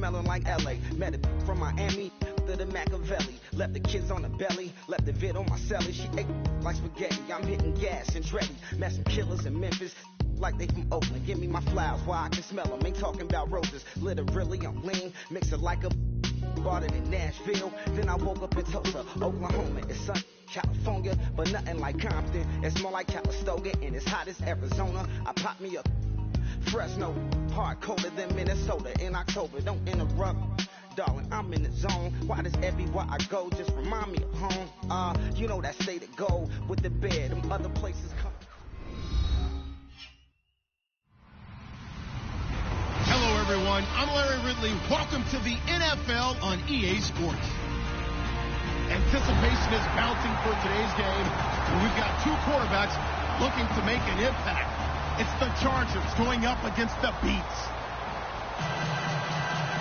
smelling like LA. Met it from Miami to the Machiavelli. Left the kids on the belly, left the vid on my celly. She ate like spaghetti, I'm hitting gas and Dreddy. Met some killers in Memphis, like they from Oakland. Give me my flowers while I can smell them. Ain't talking about roses, literally I'm lean. Mix it like a bought it in Nashville. Then I woke up in Tulsa, Oklahoma. It's sunny, California, but nothing like Compton. It's more like Calistoga, and it's hot as Arizona. I pop me up Fresno, hard colder than Minnesota in October. Don't interrupt, darling, I'm in the zone. Why does everywhere I go just remind me of home? You know that state of gold with the bed. Them other places come. Hello, everyone. I'm Larry Ridley. Welcome to the NFL on EA Sports. Anticipation is bouncing for today's game. We've got two quarterbacks looking to make an impact. It's the Chargers going up against the Beats.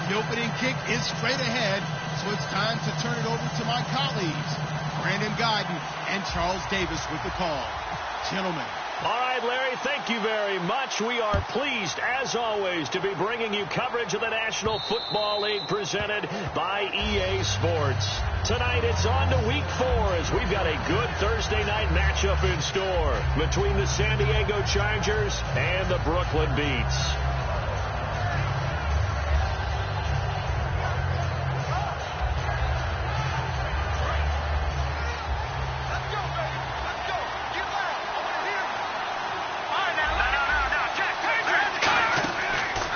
The opening kick is straight ahead, so it's time to turn it over to my colleagues, Brandon Guyton and Charles Davis with the call. Gentlemen. All right, Larry, thank you very much. We are pleased, as always, to be bringing you coverage of the National Football League presented by EA Sports. Tonight, it's on to Week 4 as we've got a good Thursday night matchup in store between the San Diego Chargers and the Brooklyn Beats.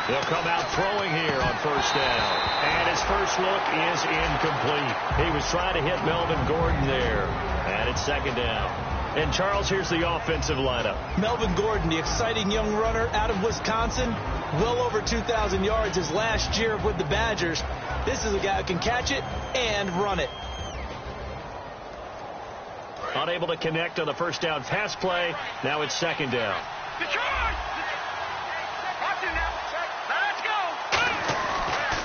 He'll come out throwing here on first down. And his first look is incomplete. He was trying to hit Melvin Gordon there. And it's second down. And, Charles, here's the offensive lineup. Melvin Gordon, the exciting young runner out of Wisconsin. Well over 2,000 yards his last year with the Badgers. This is a guy who can catch it and run it. Unable to connect on the first down pass play. Now it's second down.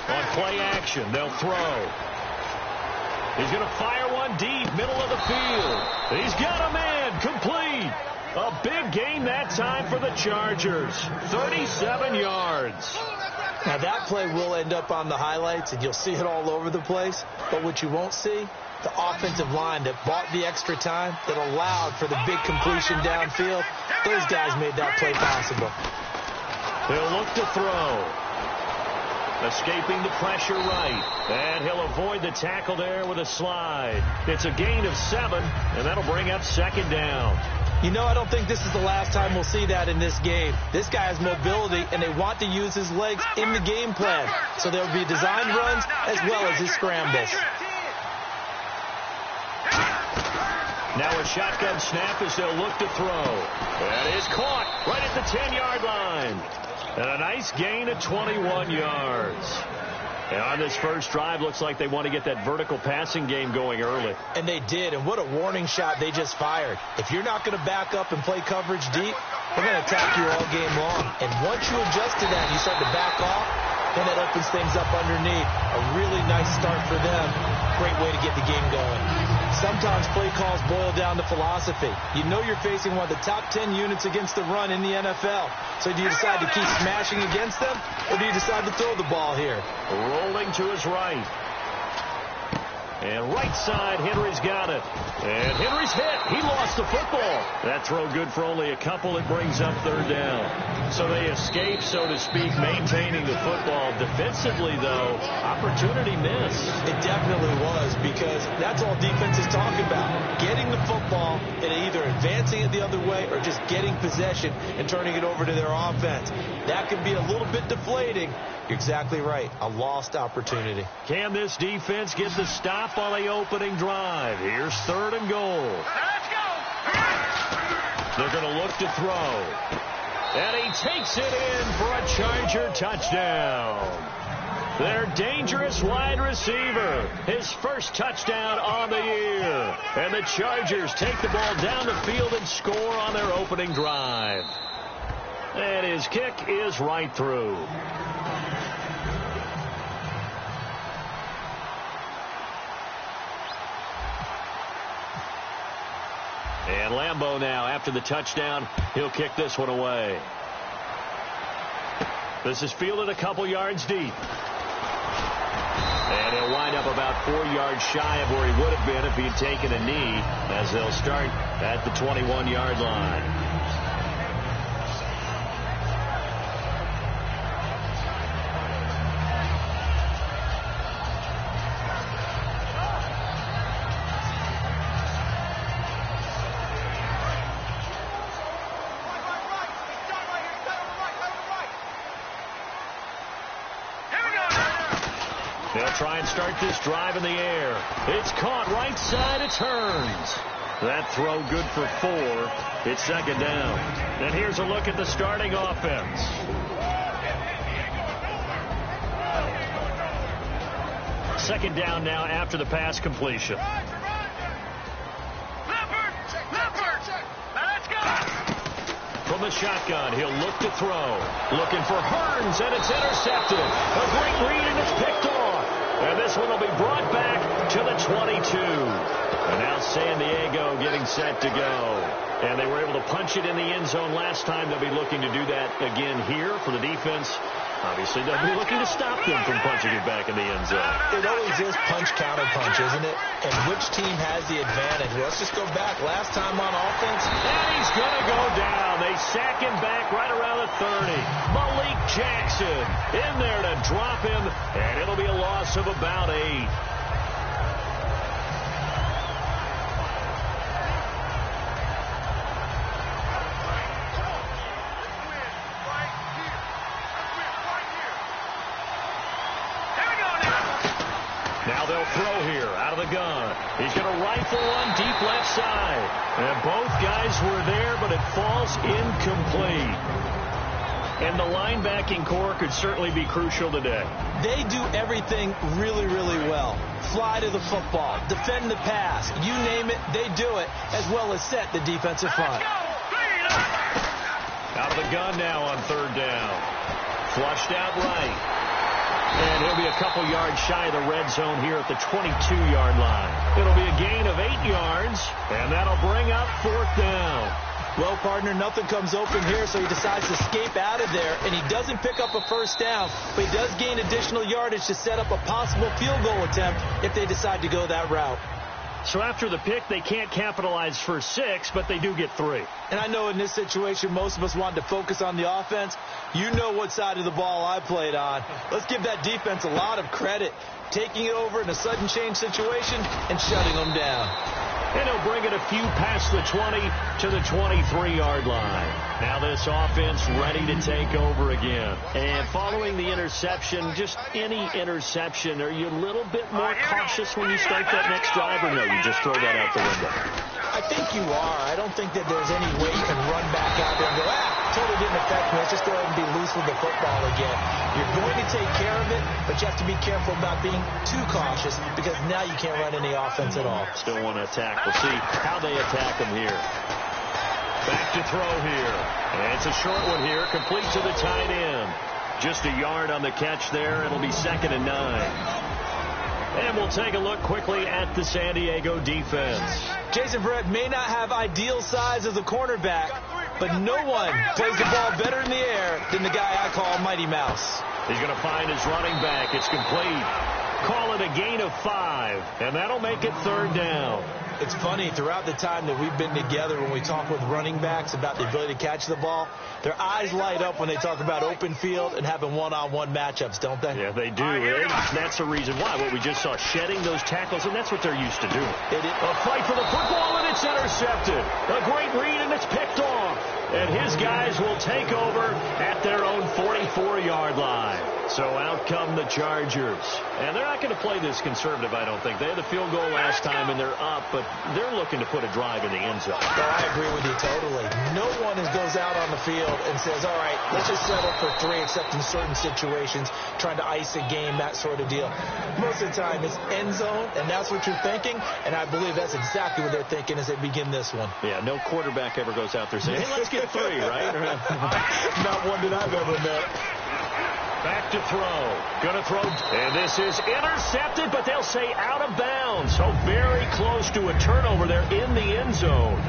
On play action, they'll throw. He's going to fire one deep, middle of the field. He's got a man, complete. A big gain that time for the Chargers. 37 yards. Now that play will end up on the highlights, and you'll see it all over the place. But what you won't see, the offensive line that bought the extra time, that allowed for the big completion downfield. Those guys made that play possible. He'll look to throw. Escaping the pressure right. And he'll avoid the tackle there with a slide. It's a gain of 7, and that'll bring up second down. You know, I don't think this is the last time we'll see that in this game. This guy has mobility, and they want to use his legs in the game plan. So there will be designed runs as well as his scrambles. Now a shotgun snap as they'll look to throw. That is caught right at the 10-yard line. And a nice gain of 21 yards. And on this first drive, looks like they want to get that vertical passing game going early. And they did, and what a warning shot they just fired. If you're not going to back up and play coverage deep, they're going to attack you all game long. And once you adjust to that and you start to back off, then that opens things up underneath. A really nice start for them. Great way to get the game going. Sometimes play calls boil down to philosophy. You know you're facing one of the top 10 units against the run in the NFL. So do you decide to keep smashing against them, or do you decide to throw the ball here? Rolling to his right. And right side, Henry's got it. And Henry's hit. He lost the football. That throw good for only a couple. It brings up third down. So they escape, so to speak, maintaining the football. Defensively, though, opportunity missed. It definitely was, because that's all defense is talking about. Getting the football and either advancing it the other way or just getting possession and turning it over to their offense. That can be a little bit deflating. You're exactly right. A lost opportunity. Can this defense get the stop on the opening drive? Here's third and goal. Let's go. They're going to look to throw. And he takes it in for a Charger touchdown. Their dangerous wide receiver. His first touchdown on the year. And the Chargers take the ball down the field and score on their opening drive. And his kick is right through. And Lambeau now, after the touchdown, he'll kick this one away. This is fielded a couple yards deep. And he'll wind up about 4 yards shy of where he would have been if he had taken a knee, as they'll start at the 21-yard line. They'll try and start this drive in the air. It's caught right side. It turns. That throw good for 4. It's second down. And here's a look at the starting offense. Second down now after the pass completion. From the shotgun, he'll look to throw. Looking for Hearns, and it's intercepted. A great read, and it's picked off. And this one will be brought back to the 22. And now San Diego getting set to go. And they were able to punch it in the end zone last time. They'll be looking to do that again here for the defense. Obviously, they'll be looking to stop them from punching it back in the end zone. It always is punch-counter-punch, isn't it? And which team has the advantage? Well, let's just go back. Last time on offense. And he's going to go down. They sack him back right around the 30. Malik Jackson in there to drop him, and it'll be a loss of about 8. Now they'll throw here out of the gun. He's going to rifle one deep left side. And both guys were there, but it falls incomplete. And the linebacking core could certainly be crucial today. They do everything really, really well. Fly to the football, defend the pass, you name it, they do it, as well as set the defensive front. Out of the gun now on third down. Flushed out right. And he'll be a couple yards shy of the red zone here at the 22-yard line. It'll be a gain of 8 yards, and that'll bring up fourth down. Well, partner, nothing comes open here, so he decides to escape out of there, and he doesn't pick up a first down, but he does gain additional yardage to set up a possible field goal attempt if they decide to go that route. So after the pick, they can't capitalize for 6, but they do get 3. And I know in this situation, most of us want to focus on the offense. You know what side of the ball I played on. Let's give that defense a lot of credit, taking it over in a sudden change situation and shutting them down. And he'll bring it a few past the 20 to the 23-yard line. Now this offense ready to take over again. And following the interception, just any interception, are you a little bit more cautious when you start that next drive, or no, you just throw that out the window? I think you are. I don't think that there's any way you can run back out there and go, totally didn't affect me. Let's just go ahead and be loose with the football again. You're going to take care of it, but you have to be careful about being too cautious because now you can't run any offense at all. Still want to attack. We'll see how they attack them here. Back to throw here. And it's a short one here, complete to the tight end. Just a yard on the catch there. It'll be 2nd and 9. And we'll take a look quickly at the San Diego defense. Jason Verrett may not have ideal size as a cornerback, but no one plays the ball better in the air than the guy I call Mighty Mouse. He's going to find his running back. It's complete. Call it a gain of 5, and that'll make it 3rd down. It's funny, throughout the time that we've been together, when we talk with running backs about the ability to catch the ball, their eyes light up when they talk about open field and having one-on-one matchups, don't they? Yeah, they do. And that's the reason why. What we just saw, shedding those tackles, and that's what they're used to doing. A fight for the football, and it's intercepted. A great read, and it's picked off. And his guys will take over at their own 44-yard line. So out come the Chargers. And they're not going to play this conservative, I don't think. They had the field goal last time, and they're up, but they're looking to put a drive in the end zone. Oh, I agree with you totally. No one goes out on the field and says, all right, let's just settle for 3, except in certain situations, trying to ice a game, that sort of deal. Most of the time, it's end zone, and that's what you're thinking, and I believe that's exactly what they're thinking as they begin this one. Yeah, no quarterback ever goes out there saying, hey, let's get 3, right? Not one that I've ever met. Back to throw. Going to throw. And this is intercepted, but they'll say out of bounds. So very close to a turnover there in the end zone.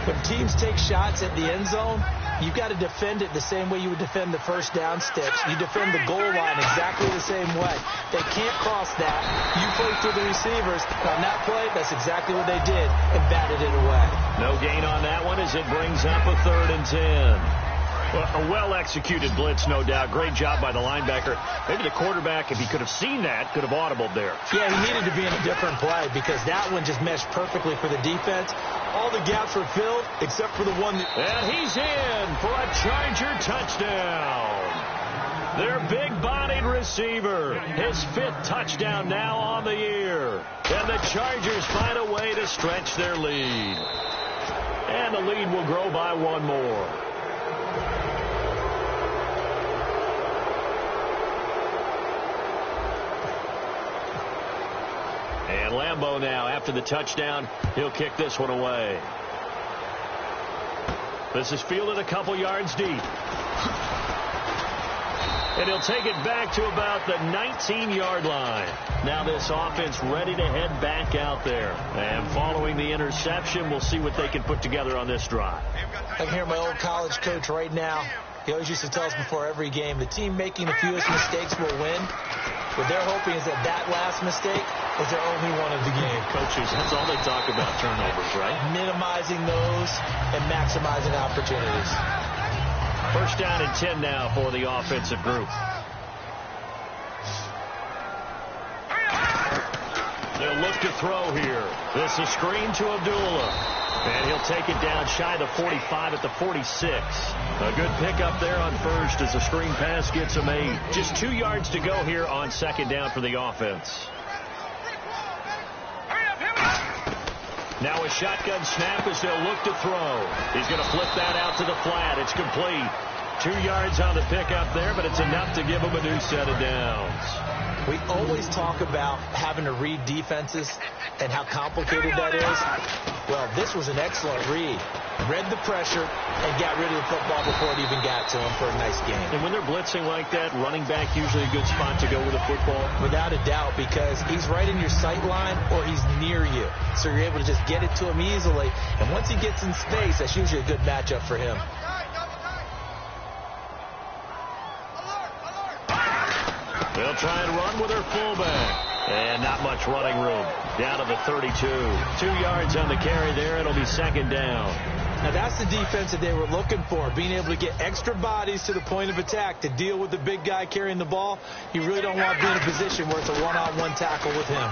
When teams take shots at the end zone, You've got to defend it the same way you would defend the first down sticks. You defend the goal line exactly the same way. They can't cross that. You play through the receivers. On that play, that's exactly what they did and batted it away. No gain on that one as it brings up a 3rd and 10. Well, a well-executed blitz, no doubt. Great job by the linebacker. Maybe the quarterback, if he could have seen that, could have audibled there. Yeah, he needed to be in a different play because that one just meshed perfectly for the defense. All the gaps were filled except for the one. And he's in for a Charger touchdown. Their big-bodied receiver. His 5th touchdown now on the year. And the Chargers find a way to stretch their lead. And the lead will grow by 1 more. And Lambeau now, after the touchdown, he'll kick this one away. This is fielded a couple yards deep. And he'll take it back to about the 19-yard line. Now this offense ready to head back out there. And following the interception, we'll see what they can put together on this drive. I can hear my old college coach right now. He always used to tell us before every game, the team making the fewest mistakes will win. What they're hoping is that that last mistake is their only one of the game. Coaches, that's all they talk about, turnovers, right? Minimizing those and maximizing opportunities. 1st down and 10 now for the offensive group. They'll look to throw here. This is a screen to Abdullah. And he'll take it down shy of the 45 at the 46. A good pickup there on 1st as the screen pass gets him 8. Just 2 yards to go here on 2nd down for the offense. Now a shotgun snap as they'll look to throw. He's going to flip that out to the flat. It's complete. 2 yards on the pickup there, but it's enough to give him a new set of downs. We always talk about having to read defenses and how complicated that is. Well, this was an excellent read. Read the pressure and got rid of the football before it even got to him for a nice game. And when they're blitzing like that, running back usually a good spot to go with a football? Without a doubt, because he's right in your sight line or he's near you. So you're able to just get it to him easily. And once he gets in space, that's usually a good matchup for him. They'll try and run with their fullback. And not much running room. Down to the 32. 2 yards on the carry there. It'll be 2nd down. Now that's the defense that they were looking for, being able to get extra bodies to the point of attack to deal with the big guy carrying the ball. You really don't want to be in a position where it's a one-on-one tackle with him.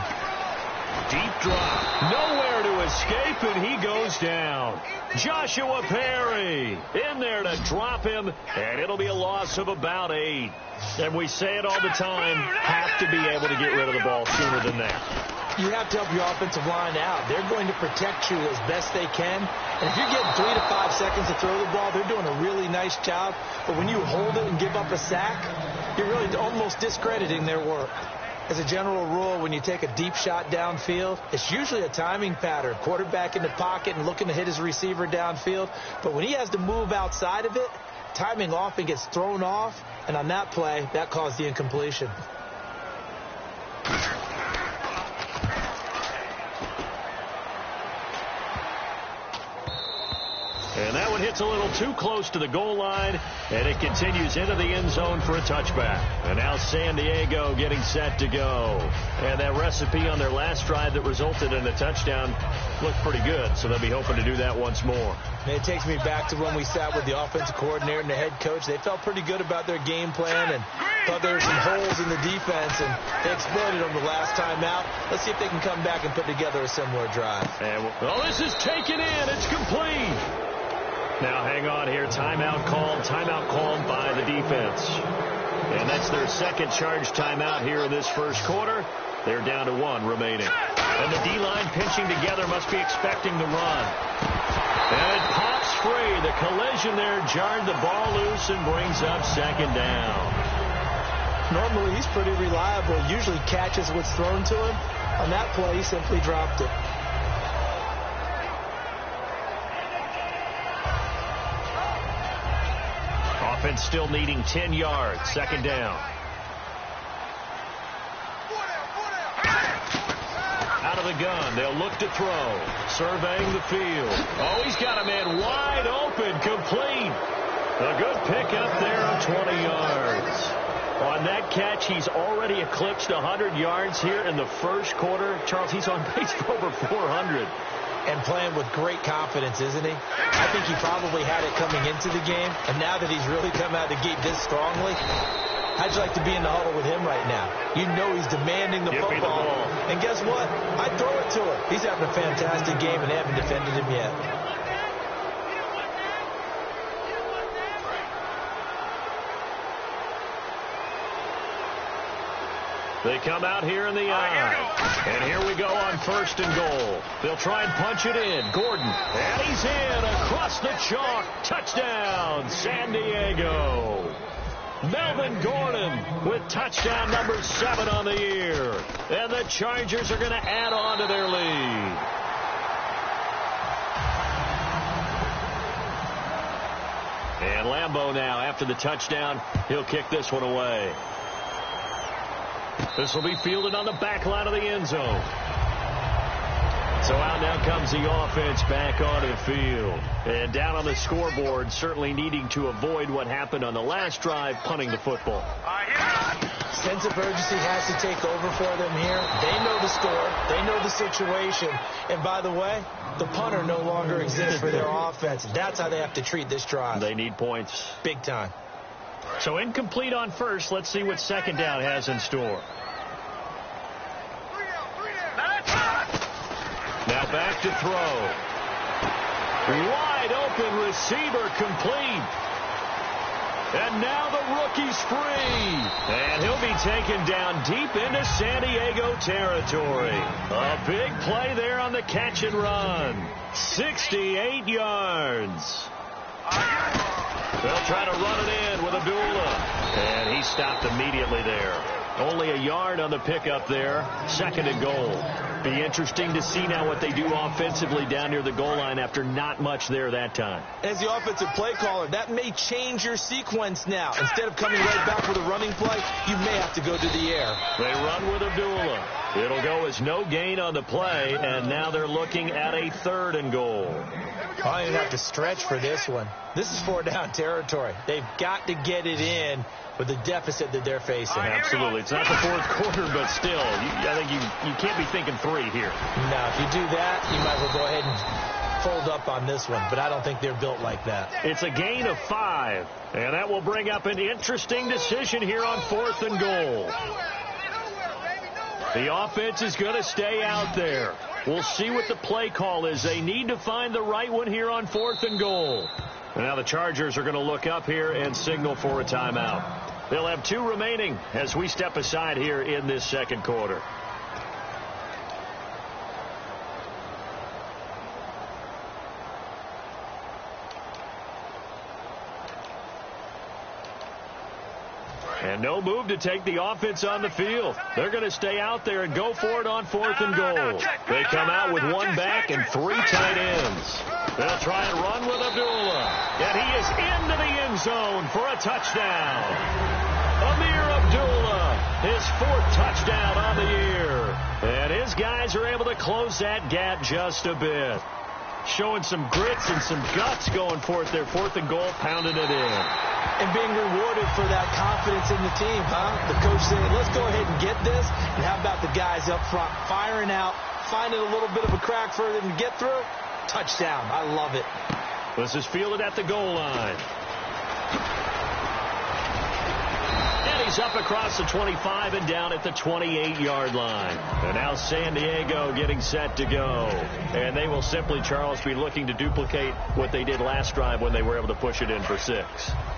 Deep drop. Nowhere to escape, and he goes down. Joshua Perry in there to drop him, and it'll be a loss of about 8. And we say it all the time, have to be able to get rid of the ball sooner than that. You have to help your offensive line out. They're going to protect you as best they can. And if you're getting 3 to 5 seconds to throw the ball, they're doing a really nice job. But when you hold it and give up a sack, you're really almost discrediting their work. As a general rule, when you take a deep shot downfield, it's usually a timing pattern. Quarterback in the pocket and looking to hit his receiver downfield. But when he has to move outside of it, timing off and gets thrown off. And on that play, that caused the incompletion. And that one hits a little too close to the goal line, and it continues into the end zone for a touchback. And now San Diego getting set to go. And that recipe on their last drive that resulted in a touchdown looked pretty good, so they'll be hoping to do that once more. And it takes me back to when we sat with the offensive coordinator and the head coach. They felt pretty good about their game plan and thought there were some holes in the defense, and they exploited them the last time out. Let's see if they can come back and put together a similar drive. And this is taken in. It's complete. Now hang on here. Timeout called by the defense. And that's their second charge timeout here in this first quarter. They're down to 1 remaining. And the D-line pinching together, must be expecting the run. And it pops free. The collision there jarred the ball loose and brings up 2nd down. Normally he's pretty reliable. Usually catches what's thrown to him. On that play, he simply dropped it. Offense still needing 10 yards. 2nd down. Out of the gun. They'll look to throw. Surveying the field. Oh, he's got a man wide open. Complete. A good pickup there of 20 yards. On that catch, he's already eclipsed 100 yards here in the first quarter. Charles, he's on pace for over 400. And playing with great confidence, isn't he? I think he probably had it coming into the game, and now that he's really come out of the gate this strongly, how'd you like to be in the huddle with him right now? You know he's demanding the football. And guess what? I'd throw it to him. He's having a fantastic game, and they haven't defended him yet. They come out here in the eye. And here we go on 1st and goal. They'll try and punch it in. Gordon. And he's in across the chalk. Touchdown, San Diego. Melvin Gordon with touchdown number 7 on the year. And the Chargers are going to add on to their lead. And Lambeau now, after the touchdown, he'll kick this one away. This will be fielded on the back line of the end zone. So out now comes the offense back onto the field. And down on the scoreboard, certainly needing to avoid what happened on the last drive, punting the football. Sense of urgency has to take over for them here. They know the score. They know the situation. And by the way, the punter no longer exists for their offense. That's how they have to treat this drive. They need points. Big time. So incomplete on first. Let's see what second down has in store. Now back to throw. Wide open receiver complete. And now the rookie's free. And he'll be taken down deep into San Diego territory. A big play there on the catch and run. 68 yards. They'll try to run it in with Abdullah. And he stopped immediately there. Only a yard on the pickup there. 2nd and goal. Be interesting to see now what they do offensively down near the goal line after not much there that time. As the offensive play caller, that may change your sequence now. Instead of coming right back with a running play, you may have to go to the air. They run with Abdullah. It'll go as no gain on the play, and now they're looking at a 3rd and goal. I don't even have to stretch for this one. This is 4-down territory. They've got to get it in with the deficit that they're facing. Absolutely. It's not the 4th quarter, but still, I think you can't be thinking 3 here. No, if you do that, you might as well go ahead and fold up on this one, but I don't think they're built like that. It's a gain of 5, and that will bring up an interesting decision here on 4th and goal. The offense is going to stay out there. We'll see what the play call is. They need to find the right one here on 4th and goal. And now the Chargers are going to look up here and signal for a timeout. They'll have 2 remaining as we step aside here in this 2nd quarter. And no move to take the offense on the field. They're going to stay out there and go for it on 4th and goal. They come out with 1 back and 3 tight ends. They'll try and run with Abdullah. And he is into the end zone for a touchdown. Amir Abdullah, his 4th touchdown on the year. And his guys are able to close that gap just a bit. Showing some grits and some guts going for it there. 4th and goal, pounding it in. And being rewarded for that confidence in the team, huh? The coach saying, let's go ahead and get this. And how about the guys up front firing out, finding a little bit of a crack for them to get through? Touchdown. I love it. This is fielded at the goal line. And he's up across the 25 and down at the 28-yard line. And now San Diego getting set to go. And they will simply, Charles, be looking to duplicate what they did last drive when they were able to push it in for 6.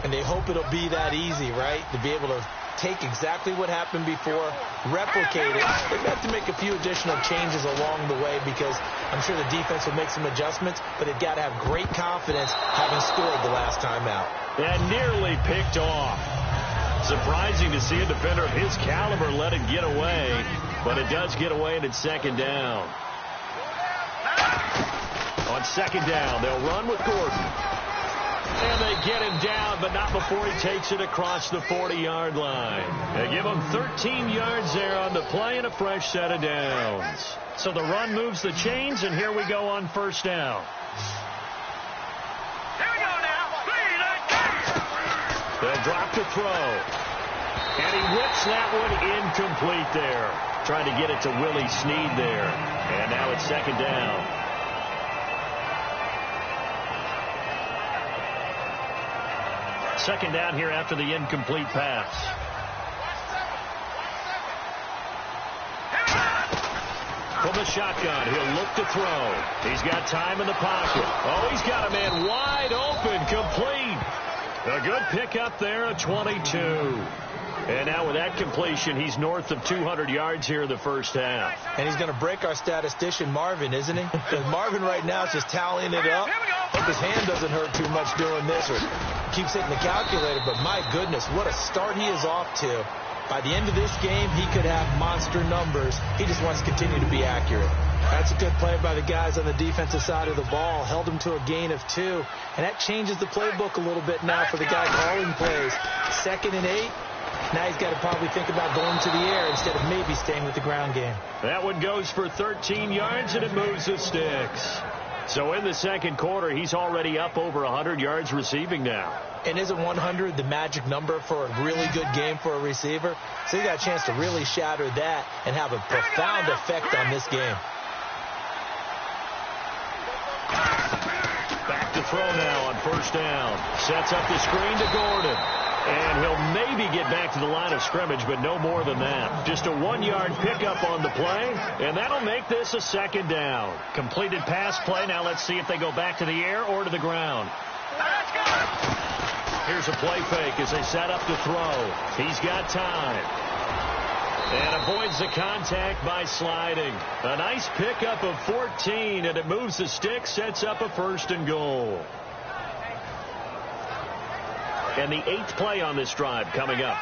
And they hope it'll be that easy, right? To be able to take exactly what happened before, replicate it. They're going to have to make a few additional changes along the way because I'm sure the defense will make some adjustments, but they've got to have great confidence having scored the last time out. And nearly picked off. Surprising to see a defender of his caliber let it get away, but it does get away and it's 2nd down. On 2nd down, they'll run with Gordon. And they get him down, but not before he takes it across the 40-yard line. They give him 13 yards there on the play and a fresh set of downs. So the run moves the chains, and here we go on 1st down. Here we go now. 3, 9, drop to throw. And he whips that one incomplete there. Trying to get it to Willie Snead there. And now it's second down. Second down here after the incomplete pass. From the shotgun, he'll look to throw. He's got time in the pocket. Oh, he's got a man wide open, complete. A good pickup there, a 22. And now with that completion, he's north of 200 yards here in the first half. And he's going to break our statistician, Marvin, isn't he? Because Marvin right now is just tallying it up. Hope his hand doesn't hurt too much doing this or keeps hitting the calculator. But my goodness, what a start he is off to. By the end of this game, he could have monster numbers. He just wants to continue to be accurate. That's a good play by the guys on the defensive side of the ball. Held him to a gain of 2. And that changes the playbook a little bit now for the guy calling plays. 2nd and 8. Now he's got to probably think about going to the air instead of maybe staying with the ground game. That one goes for 13 yards, and it moves the sticks. So in the second quarter, he's already up over 100 yards receiving now. And isn't 100 the magic number for a really good game for a receiver? So he got a chance to really shatter that and have a profound effect on this game. Back to throw now on first down. Sets up the screen to Gordon. And he'll maybe get back to the line of scrimmage, but no more than that. Just a 1-yard pickup on the play, and that'll make this a second down. Completed pass play. Now let's see if they go back to the air or to the ground. Here's a play fake as they set up to throw. He's got time. And avoids the contact by sliding. A nice pickup of 14, and it moves the stick, sets up a 1st and goal. And the 8th play on this drive coming up.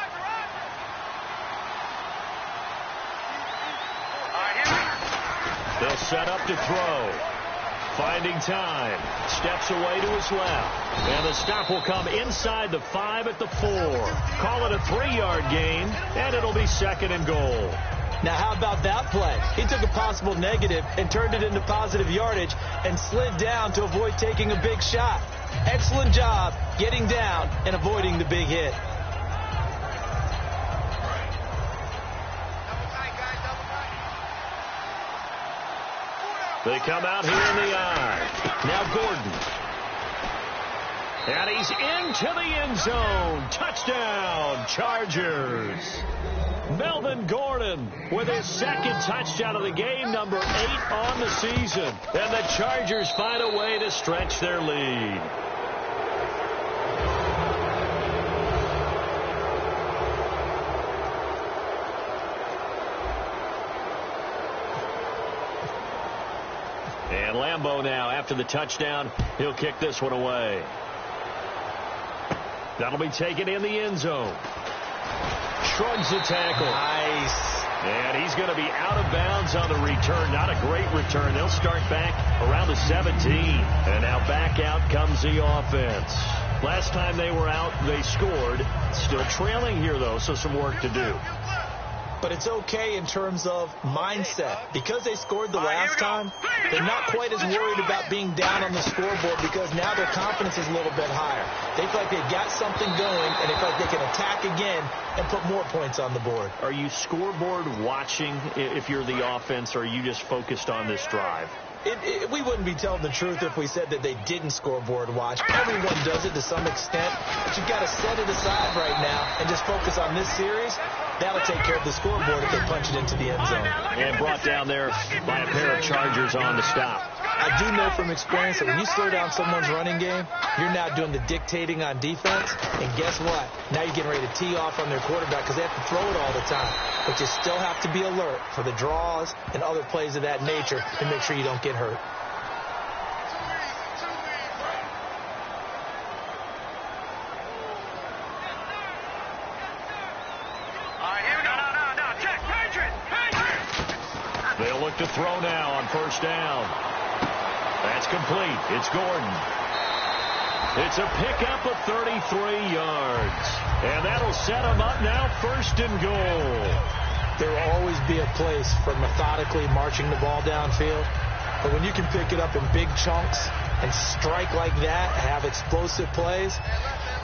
They'll set up to throw. Finding time. Steps away to his left. And the stop will come inside the 5 at the 4. Call it a 3-yard gain, and it'll be 2nd and goal. Now, how about that play? He took a possible negative and turned it into positive yardage and slid down to avoid taking a big shot. Excellent job getting down and avoiding the big hit. They come out here in the eye. Now Gordon. And he's into the end zone. Touchdown, Chargers. Melvin Gordon with his 2nd touchdown of the game, number 8 on the season. And the Chargers find a way to stretch their lead. And Lambeau now, after the touchdown, he'll kick this one away. That'll be taken in the end zone. Shrugs the tackle. Nice. And he's going to be out of bounds on the return. Not a great return. They'll start back around the 17. And now back out comes the offense. Last time they were out, they scored. Still trailing here, though, so some work to do. But it's okay in terms of mindset. Because they scored the last time, they're not quite as worried about being down on the scoreboard because now their confidence is a little bit higher. They feel like they've got something going, and they feel like they can attack again and put more points on the board. Are you scoreboard watching if you're the offense, or are you just focused on this drive? We wouldn't be telling the truth if we said that they didn't scoreboard watch. Everyone does it to some extent, but you've got to set it aside right now and just focus on this series. That'll take care of the scoreboard if they punch it into the end zone. And brought down there by a pair of Chargers on the stop. I do know from experience that when you slow down someone's running game, you're now doing the dictating on defense. And guess what? Now you're getting ready to tee off on their quarterback because they have to throw it all the time. But you still have to be alert for the draws and other plays of that nature to make sure you don't get hurt. They'll look to throw now on first down. That's complete. It's Gordon. It's a pickup of 33 yards. And that'll set them up now 1st and goal. There will always be a place for methodically marching the ball downfield. But when you can pick it up in big chunks and strike like that, have explosive plays,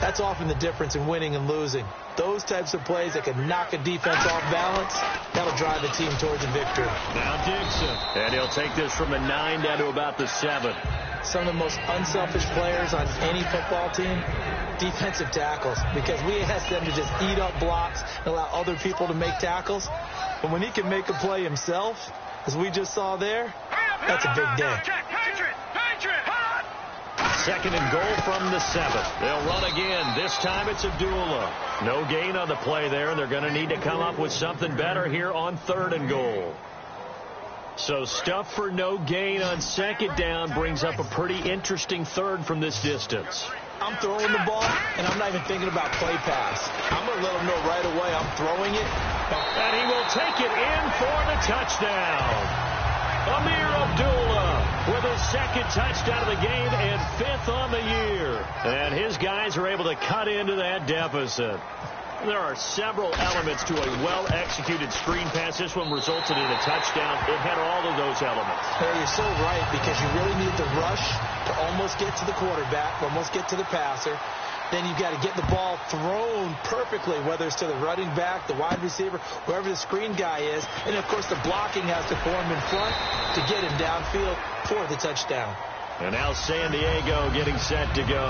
That's often the difference in winning and losing. Those types of plays that can knock a defense off balance, that'll drive a team towards a victory. Now Dixon, and he'll take this from the 9 down to about the 7. Some of the most unselfish players on any football team, defensive tackles, because we ask them to just eat up blocks and allow other people to make tackles. But when he can make a play himself, as we just saw there, that's a big day. Second and goal from the 7. They'll run again. This time it's Abdullah. No gain on the play there, and they're going to need to come up with something better here on 3rd and goal. So stuff for no gain on 2nd down brings up a pretty interesting 3rd from this distance. I'm throwing the ball, and I'm not even thinking about play pass. I'm going to let them know right away I'm throwing it. And he will take it in for the touchdown. Amir Abdullah with his 2nd touchdown of the game and 5th on the year. And his guys are able to cut into that deficit. There are several elements to a well-executed screen pass. This one resulted in a touchdown. It had all of those elements. Hey, you're so right, because you really need the rush to almost get to the quarterback, almost get to the passer. Then you've got to get the ball thrown perfectly, whether it's to the running back, the wide receiver, wherever the screen guy is. And, of course, the blocking has to form in front to get him downfield for the touchdown. And now San Diego getting set to go.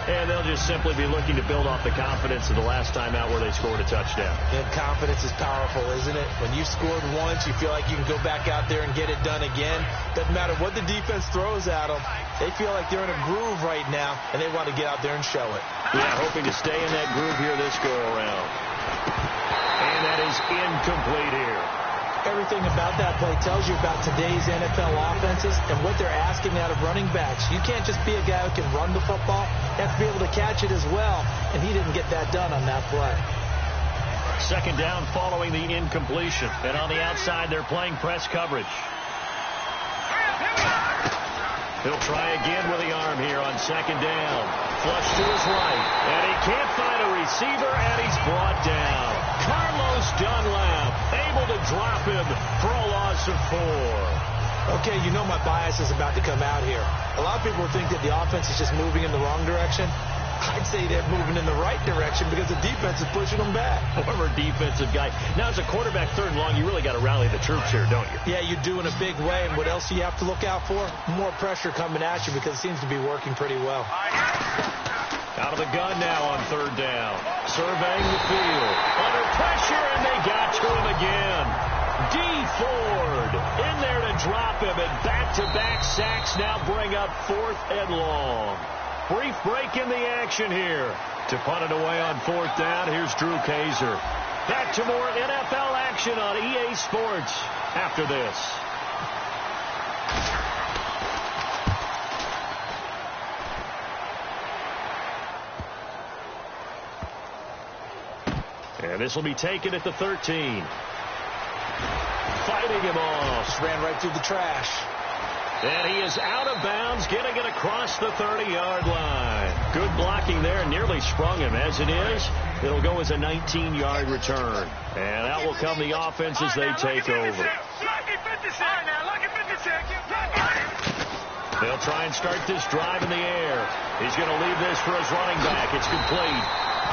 And they'll just simply be looking to build off the confidence of the last time out where they scored a touchdown. And confidence is powerful, isn't it? When you've scored once, you feel like you can go back out there and get it done again. Doesn't matter what the defense throws at them. They feel like they're in a groove right now, and they want to get out there and show it. Yeah, hoping to stay in that groove here this go-around. And that is incomplete here. Everything about that play tells you about today's NFL offenses and what they're asking out of running backs. You can't just be a guy who can run the football. You have to be able to catch it as well, and he didn't get that done on that play. 2nd down following the incompletion. And on the outside, they're playing press coverage. He'll try again with the arm here on 2nd down. Flush to his right, and he can't find a receiver, and he's brought down. Carlos Dunlap able to drop him for a loss of 4. Okay, you know my bias is about to come out here. A lot of people think that the offense is just moving in the wrong direction. I'd say they're moving in the right direction because the defense is pushing them back. Former defensive guy. Now, as a quarterback 3rd and long, you really got to rally the troops here, don't you? Yeah, you do in a big way. And what else do you have to look out for? More pressure coming at you because it seems to be working pretty well. Out of the gun now on 3rd down. Surveying the field. Under pressure, and they got to him again. D. Ford in there to drop him, and back-to-back sacks now bring up 4th and long. Brief break in the action here. To punt it away on 4th down, here's Drew Kaiser. Back to more NFL action on EA Sports after this. And this will be taken at the 13. Fighting him off. Just ran right through the trash. And he is out of bounds, getting it across the 30-yard line. Good blocking there, nearly sprung him. As it is, it'll go as a 19-yard return. And out will come the offense as they take over. They'll try and start this drive in the air. He's going to leave this for his running back. It's complete.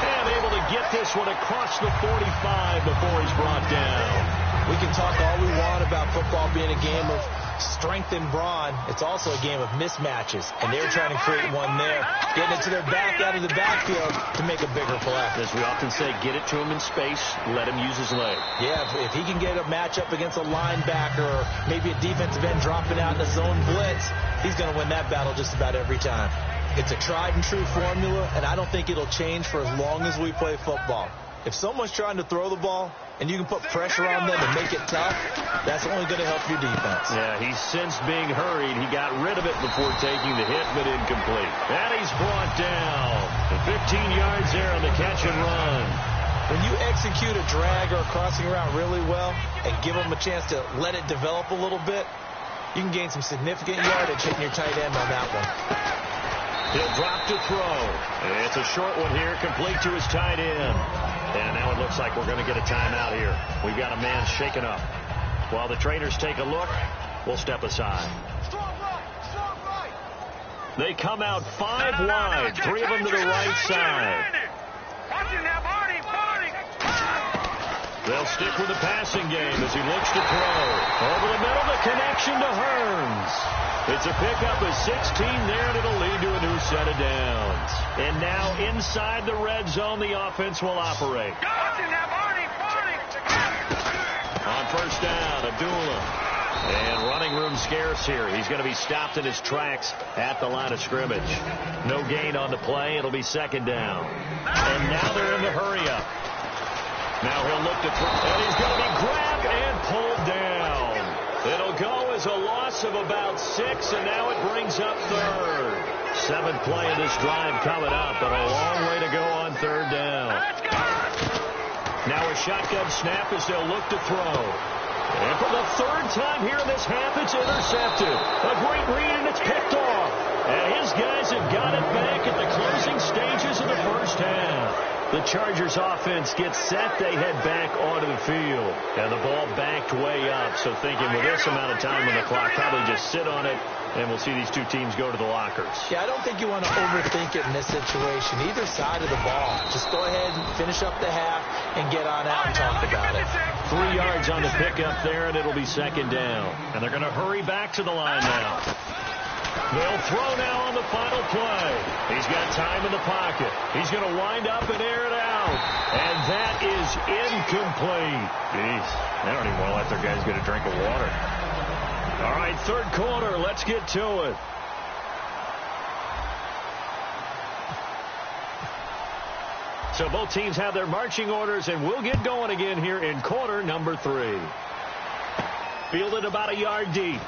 And able to get this one across the 45 before he's brought down. We can talk all we want about football being a game of strength and brawn. It's also a game of mismatches, and they're trying to create one there, getting it to their back out of the backfield to make a bigger play. As we often say, get it to him in space, let him use his leg. Yeah, if he can get a matchup against a linebacker or maybe a defensive end dropping out in a zone blitz, he's going to win that battle just about every time. It's a tried and true formula, and I don't think it'll change for as long as we play football. If someone's trying to throw the ball and you can put pressure on them and make it tough, that's only going to help your defense. Yeah, he's since being hurried. He got rid of it before taking the hit, but incomplete. And he's brought down. 15 yards there on the catch and run. When you execute a drag or a crossing route really well and give them a chance to let it develop a little bit, you can gain some significant yardage hitting your tight end on that one. He'll drop to throw. It's a short one here, complete to his tight end. And now it looks like we're going to get a timeout here. We've got a man shaken up. While the trainers take a look, we'll step aside. They come out 5 wide, 3 of them to the right side. They'll stick with the passing game as he looks to throw. Over the middle, the connection to Hearns. It's a pickup of 16 there, and it'll lead to a new set of downs. And now inside the red zone, the offense will operate. On first down, Abdullah. And running room scarce here. He's going to be stopped in his tracks at the line of scrimmage. No gain on the play. It'll be second down. And now they're in the hurry-up. Now he'll look to throw. And he's going to be grabbed and pulled down. It'll go as a loss of about 6, and now it brings up third. 7th play of this drive coming up, but a long way to go on third down. Now a shotgun snap as they'll look to throw. And for the 3rd time here in this half, it's intercepted. A great read, and it's picked off. And his guys have got it back at the closing stages of the first half. The Chargers offense gets set. They head back onto the field. And the ball backed way up. So thinking with this amount of time on the clock, probably just sit on it, and we'll see these two teams go to the lockers. Yeah, I don't think you want to overthink it in this situation. Either side of the ball. Just go ahead and finish up the half and get on out and talk about it. 3 yards on the pickup there, and it'll be second down. And they're going to hurry back to the line now. They'll throw now on the final play. He's got time in the pocket. He's going to wind up and air it out. And that is incomplete. Jeez, they don't even want to let their guys get a drink of water. All right, 3rd quarter. Let's get to it. So both teams have their marching orders, and we'll get going again here in quarter number 3. Fielded about a yard deep.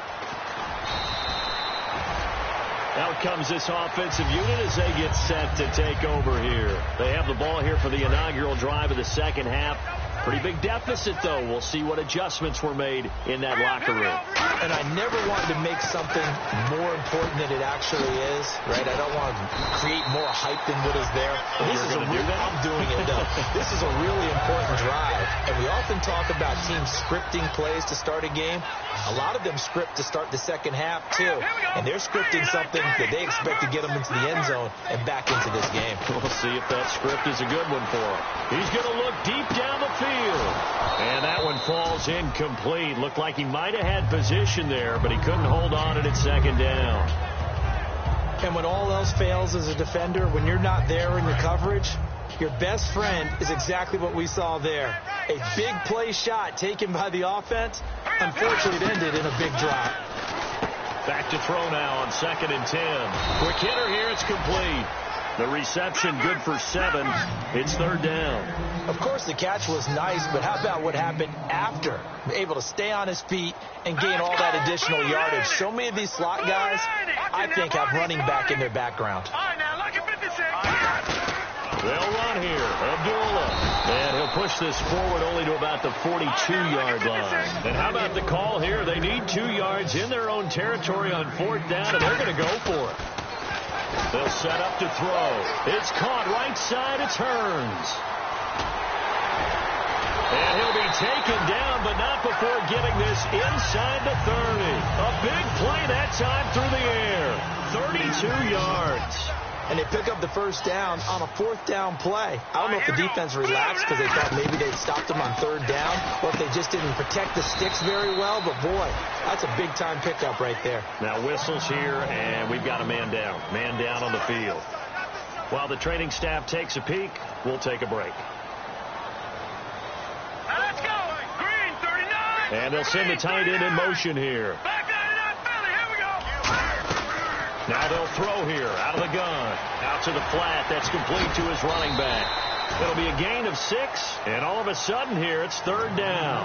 Out comes this offensive unit as they get set to take over here. They have the ball here for the inaugural drive of the second half. Pretty big deficit, though. We'll see what adjustments were made in that locker room. And I never wanted to make something more important than it actually is, right? I don't want to create more hype than what is there. This is I'm doing it, though. This is a really important drive. And we often talk about teams scripting plays to start a game. A lot of them script to start the second half, too. And they're scripting something that they expect to get them into the end zone and back into this game. We'll see if that script is a good one for him. He's going to look deep down the field. And that one falls incomplete. Looked like he might have had position there, but he couldn't hold on at second down. And when all else fails as a defender, when you're not there in the coverage, your best friend is exactly what we saw there. A big play shot taken by the offense. Unfortunately, it ended in a big drop. Back to throw now on 2nd and 10. Quick hitter here. It's complete. The reception good for 7. It's 3rd down. Of course, the catch was nice, but how about what happened after? Able to stay on his feet and gain all that additional yardage. So many of these slot guys, I think, have running back in their background. They'll run here. Abdullah. And he'll push this forward only to about the 42-yard line. And how about the call here? They need 2 yards in their own territory on 4th down, and they're going to go for it. They'll set up to throw. It's caught right side. It's Hearns. And he'll be taken down, but not before getting this inside the 30. A big play that time through the air. 32 yards. And they pick up the first down on a 4th down play. I don't know if the defense relaxed because they thought maybe they'd stopped them on 3rd down, or if they just didn't protect the sticks very well. But, boy, that's a big-time pickup right there. Now whistles here, and we've got a man down. Man down on the field. While the training staff takes a peek, we'll take a break. Let's go. Green, 39. And they'll send the tight end in motion here. Now they'll throw here out of the gun. Out to the flat. That's complete to his running back. It'll be a gain of 6. And all of a sudden here, it's 3rd down.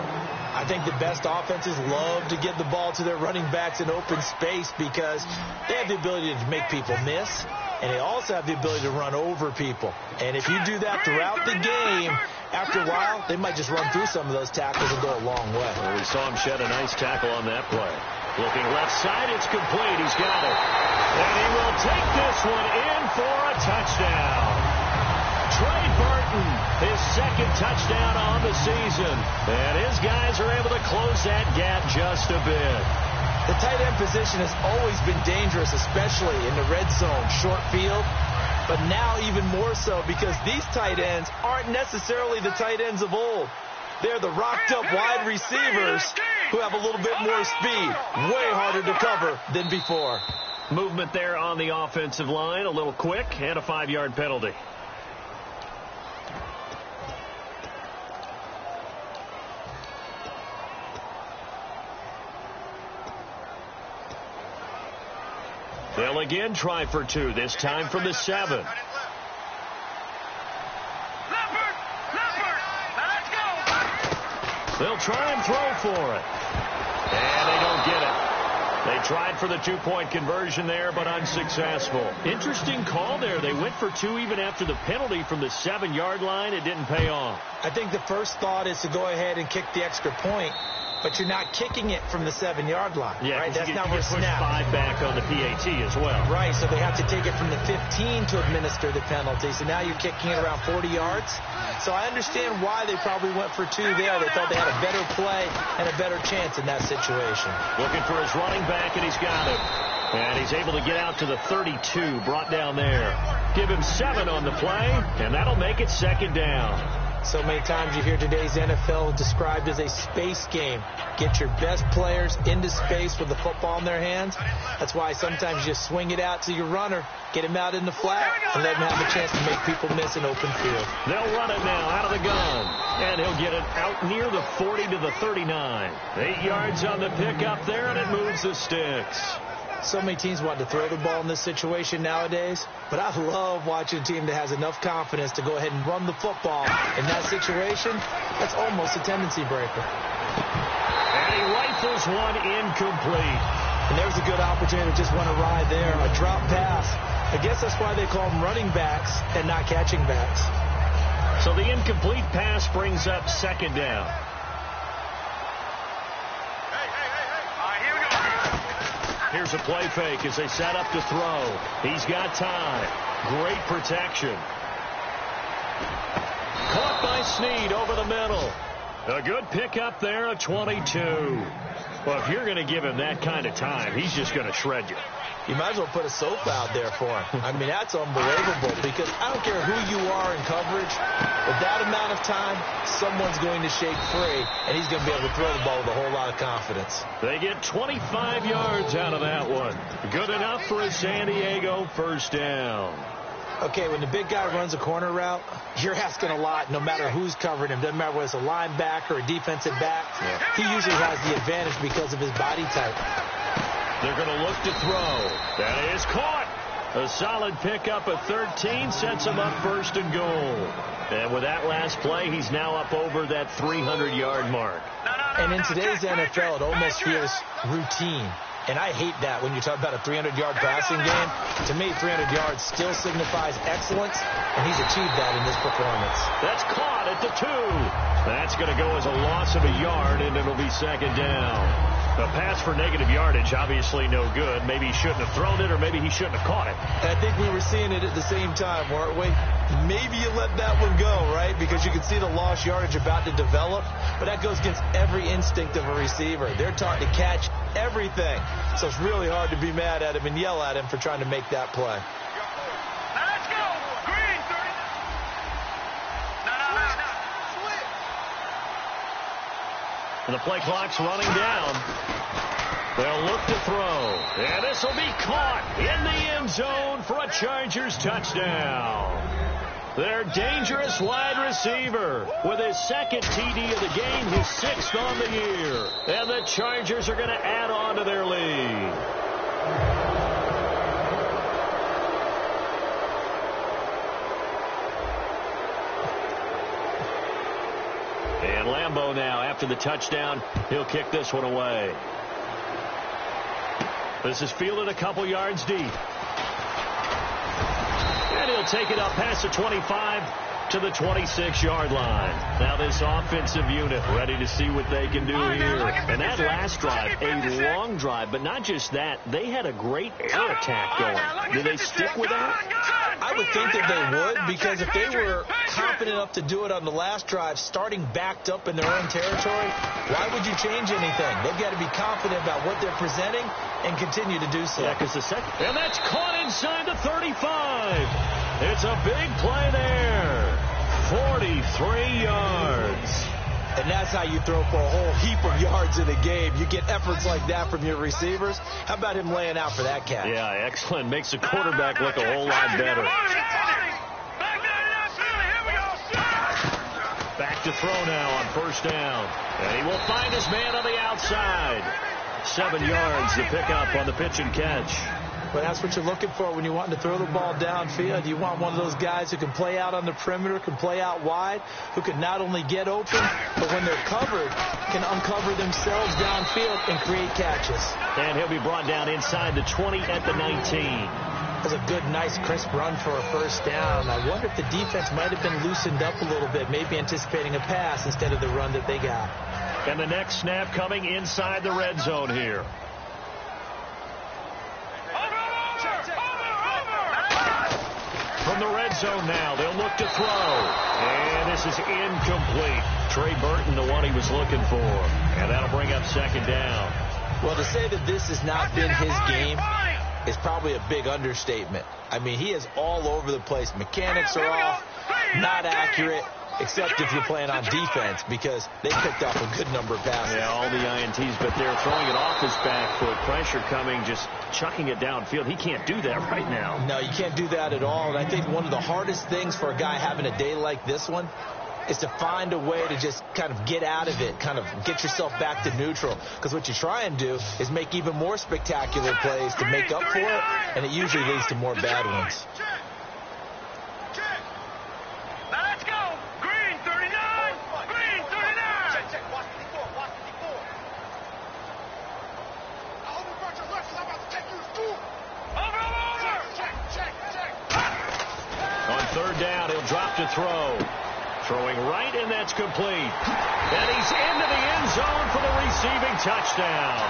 I think the best offenses love to get the ball to their running backs in open space because they have the ability to make people miss. And they also have the ability to run over people. And if you do that throughout the game, after a while, they might just run through some of those tackles and go a long way. Well, we saw him shed a nice tackle on that play. Looking left side, it's complete. He's got it. And he will take this one in for a touchdown. Trey Burton, his 2nd touchdown on the season. And his guys are able to close that gap just a bit. The tight end position has always been dangerous, especially in the red zone, short field. But now even more so because these tight ends aren't necessarily the tight ends of old. They're the rocked-up wide receivers who have a little bit more speed. Way harder to cover than before. Movement there on the offensive line, a little quick, and a 5-yard penalty. They'll again try for 2, this time from the 7. They'll try and throw for it. And they don't get it. They tried for the 2-point conversion there, but unsuccessful. Interesting call there. They went for 2 even after the penalty from the 7-yard line. It didn't pay off. I think the first thought is to go ahead and kick the extra point, but you're not kicking it from the 7-yard line. Yeah, right? That's not where snap. 5 back on the PAT as well. Right, so they have to take it from the 15 to administer the penalty. So now you're kicking it around 40 yards. So I understand why they probably went for 2 there. They thought they had a better play and a better chance in that situation. Looking for his running back, and he's got him. And he's able to get out to the 32, brought down there. Give him 7 on the play, and that'll make it 2nd down. So many times you hear today's NFL described as a space game. Get your best players into space with the football in their hands. That's why sometimes you just swing it out to your runner, get him out in the flat, and let him have a chance to make people miss an open field. They'll run it now out of the gun. And he'll get it out near the 40 to the 39. 8 yards on the pickup there, and it moves the sticks. So many teams want to throw the ball in this situation nowadays, but I love watching a team that has enough confidence to go ahead and run the football. In that situation, that's almost a tendency breaker. And he rifles one incomplete. And there's a good opportunity to just want to ride there, a drop pass. I guess that's why they call them running backs and not catching backs. So the incomplete pass brings up 2nd down. Here's a play fake as they set up to throw. He's got time. Great protection. Caught by Snead over the middle. A good pickup there, a 22. Well, if you're going to give him that kind of time, he's just going to shred you. You might as well put a soap out there for him. I mean, that's unbelievable because I don't care who you are in coverage. With that amount of time, someone's going to shake free, and he's going to be able to throw the ball with a whole lot of confidence. They get 25 yards out of that one. Good enough for a San Diego 1st down. Okay, when the big guy runs a corner route, you're asking a lot no matter who's covering him. Doesn't matter whether it's a linebacker or a defensive back. Yeah. He usually has the advantage because of his body type. They're going to look to throw. That is caught. A solid pickup of 13 sets him up 1st and goal. And with that last play, he's now up over that 300-yard mark. And in today's NFL, it almost feels routine. And I hate that when you talk about a 300-yard passing game. To me, 300 yards still signifies excellence, and he's achieved that in this performance. That's caught at the 2. That's going to go as a loss of a yard, and it'll be 2nd down. A pass for negative yardage, obviously no good. Maybe he shouldn't have thrown it, or maybe he shouldn't have caught it. And I think we were seeing it at the same time, weren't we? Maybe you let that one go, right? Because you can see the lost yardage about to develop. But that goes against every instinct of a receiver. They're taught to catch everything. So it's really hard to be mad at him and yell at him for trying to make that play. Let's go! Green, 30. No. And the play clock's running down. They'll look to throw. And this will be caught in the end zone for a Chargers touchdown. Their dangerous wide receiver with his 2nd TD of the game, his 6th on the year. And the Chargers are going to add on to their lead. And Lambeau now, after the touchdown, he'll kick this one away. This is fielded a couple yards deep. And he'll take it up past the 25 to the 26-yard line. Now this offensive unit ready to see what they can do here. And that last drive, a long drive, but not just that. They had a great air attack going. Do they stick with that? I would think that they would, because if they were confident enough to do it on the last drive, starting backed up in their own territory, why would you change anything? They've got to be confident about what they're presenting and continue to do so. Yeah, because the second, and that's caught inside the 35. It's a big play there. 43 yards. And that's how you throw for a whole heap of yards in a game. You get efforts like that from your receivers. How about him laying out for that catch? Yeah, excellent. Makes the quarterback look a whole lot better. Back to throw now on first down. And he will find his man on the outside. 7 yards to pick up on the pitch and catch. Well, that's what you're looking for when you want to throw the ball downfield. You want one of those guys who can play out on the perimeter, can play out wide, who can not only get open, but when they're covered, can uncover themselves downfield and create catches. And he'll be brought down inside the 20 at the 19. That's a good, nice, crisp run for a first down. I wonder if the defense might have been loosened up a little bit, maybe anticipating a pass instead of the run that they got. And the next snap coming inside the red zone here. From the red zone now, they'll look to throw. And this is incomplete. Trey Burton, the one he was looking for. And that'll bring up second down. Well, to say that this has not been his game is probably a big understatement. I mean, he is all over the place. Mechanics are off, not accurate, except if you're playing on defense, because they picked up a good number of passes. Yeah, all the INTs, but they're throwing it off his back foot. Pressure coming, just chucking it downfield. He can't do that right now. No, you can't do that at all. And I think one of the hardest things for a guy having a day like this one is to find a way to just kind of get out of it, kind of get yourself back to neutral. Because what you try and do is make even more spectacular plays to make up for it, and it usually leads to more bad ones. Let's go. Green 39. Green 39. On third down, he'll drop to throw. Throwing right, and that's complete. And he's into the end zone for the receiving touchdown.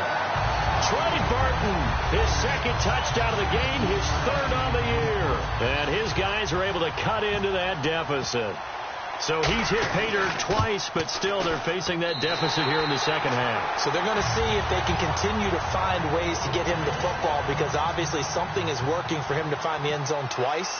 Trey Burton, his second touchdown of the game, his third on the year. And his guys are able to cut into that deficit. So he's hit pay dirt twice, but still they're facing that deficit here in the second half. So they're going to see if they can continue to find ways to get him the football, because obviously something is working for him to find the end zone twice.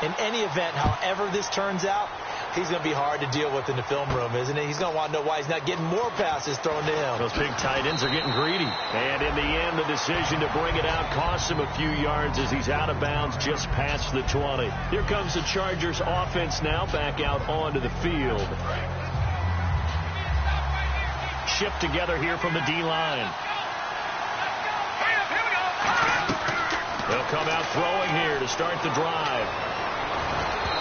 In any event, however this turns out, he's going to be hard to deal with in the film room, isn't he? He's going to want to know why he's not getting more passes thrown to him. Those big tight ends are getting greedy. And in the end, the decision to bring it out costs him a few yards as he's out of bounds just past the 20. Here comes the Chargers offense now back out onto the field. Shipped together here from the D-line. They'll come out throwing here to start the drive.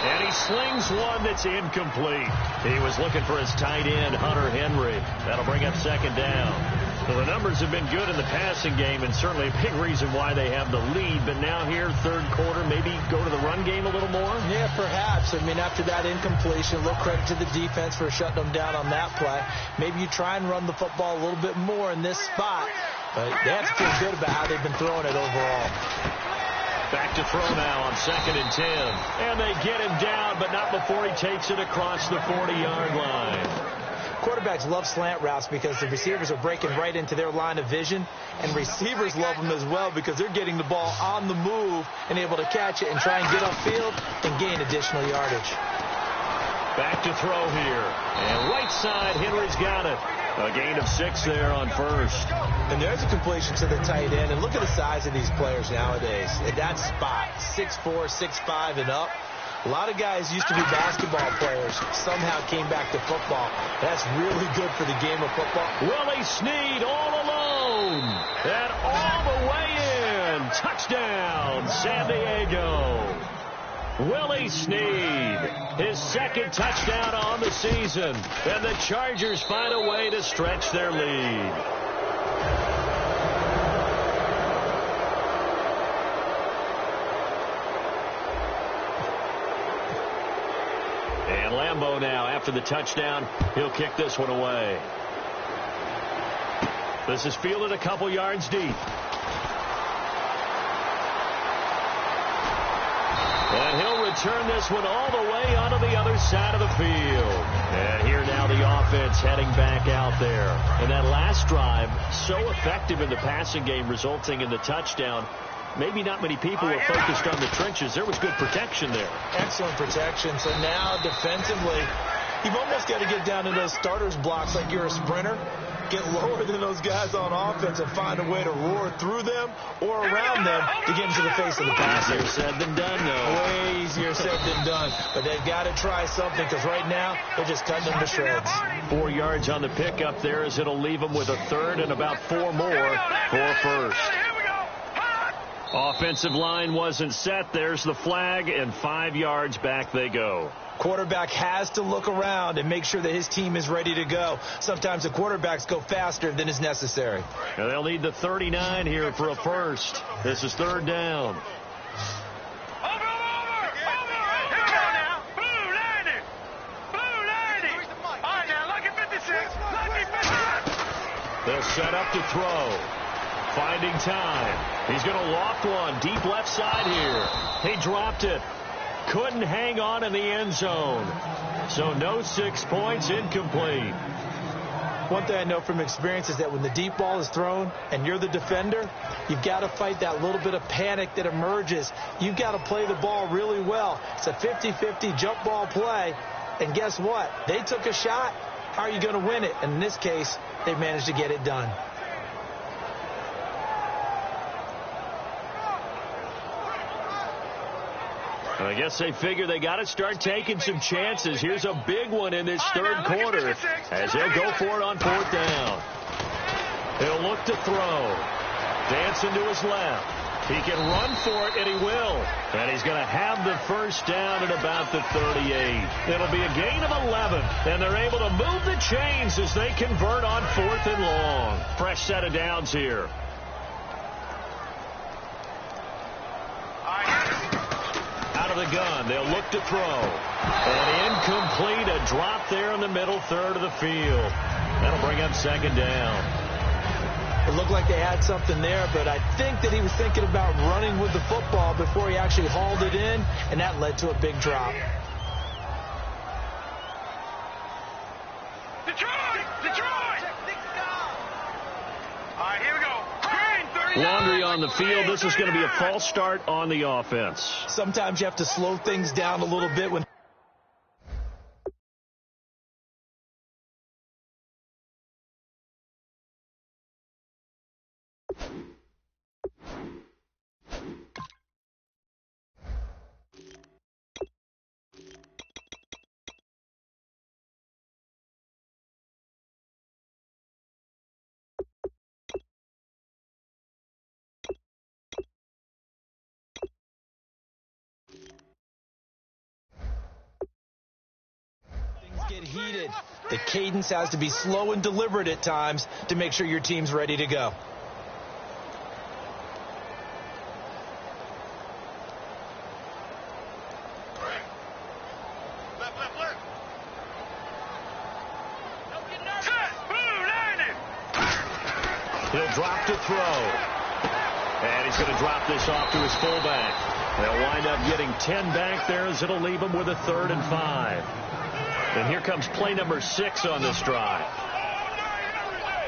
And he slings one that's incomplete. He was looking for his tight end, Hunter Henry. That'll bring up second down. Well, the numbers have been good in the passing game, and certainly a big reason why they have the lead. But now here, third quarter, maybe go to the run game a little more? Yeah, perhaps. I mean, after that incompletion, a little credit to the defense for shutting them down on that play. Maybe you try and run the football a little bit more in this spot. But they have to feel good about how they've been throwing it overall. Back to throw now on 2nd and 10. And they get him down, but not before he takes it across the 40-yard line. Quarterbacks love slant routes because the receivers are breaking right into their line of vision, and receivers love them as well because they're getting the ball on the move and able to catch it and try and get upfield and gain additional yardage. Back to throw here. And right side, Henry's got it. A gain of 6 there on first. And there's a completion to the tight end. And look at the size of these players nowadays. At that spot, 6'4", 6'5", and up. A lot of guys used to be basketball players, somehow came back to football. That's really good for the game of football. Willie Snead all alone. And all the way in. Touchdown, San Diego. Willie Snead, his second touchdown on the season. And the Chargers find a way to stretch their lead. And Lambeau now, after the touchdown, he'll kick this one away. This is fielded a couple yards deep. And he'll return this one all the way onto the other side of the field. And here now the offense heading back out there. And that last drive, so effective in the passing game, resulting in the touchdown. Maybe not many people were focused on the trenches. There was good protection there. Excellent protection. So now defensively, you've almost got to get down to those starters blocks like you're a sprinter. Get lower than those guys on offense and find a way to roar through them or around them to get into the face of the passer. Easier said than done, though. Way easier said than done. But they've got to try something because right now they're just cutting them to shreds. 4 yards on the pickup there as it'll leave them with a third and about 4 more for first. Offensive line wasn't set. There's the flag, and 5 yards back they go. Quarterback has to look around and make sure that his team is ready to go. Sometimes the quarterbacks go faster than is necessary. And they'll need the 39 here for a first. This is third down. They'll set up to throw. Finding time. He's going to loft one deep left side here. He dropped it. Couldn't hang on in the end zone. So no 6 points, incomplete. One thing I know from experience is that when the deep ball is thrown and you're the defender, you've got to fight that little bit of panic that emerges. You've got to play the ball really well. It's a 50-50 jump ball play. And guess what? They took a shot. How are you going to win it? And in this case, they managed to get it done. I guess they figure they got to start taking some chances. Here's a big one in this third quarter as they'll go for it on fourth down. He'll look to throw. Dancing to his left. He can run for it, and he will. And he's going to have the first down at about the 38. It'll be a gain of 11, and they're able to move the chains as they convert on fourth and long. Fresh set of downs here. Out of the gun, they'll look to throw. And incomplete, a drop there in the middle third of the field. That'll bring up second down. It looked like they had something there, but I think that he was thinking about running with the football before he actually hauled it in, and that led to a big drop. All right, here we go. Laundry on the field. This is going to be a false start on the offense. Sometimes you have to slow things down a little bit when get heated. The cadence has to be slow and deliberate at times to make sure your team's ready to go. He'll drop to throw. And he's going to drop this off to his fullback. They'll wind up getting 10 back there as it'll leave him with a 3rd and 5. And here comes play number 6 on this drive.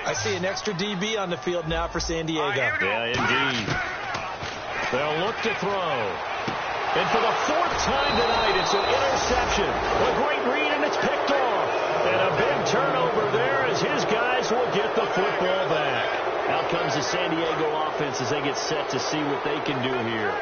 I see an extra DB on the field now for San Diego. Yeah, indeed. They'll look to throw. And for the 4th time tonight, it's an interception. A great read, and it's picked off. And a big turnover there as his guys will get the football back. Out comes the San Diego offense as they get set to see what they can do here.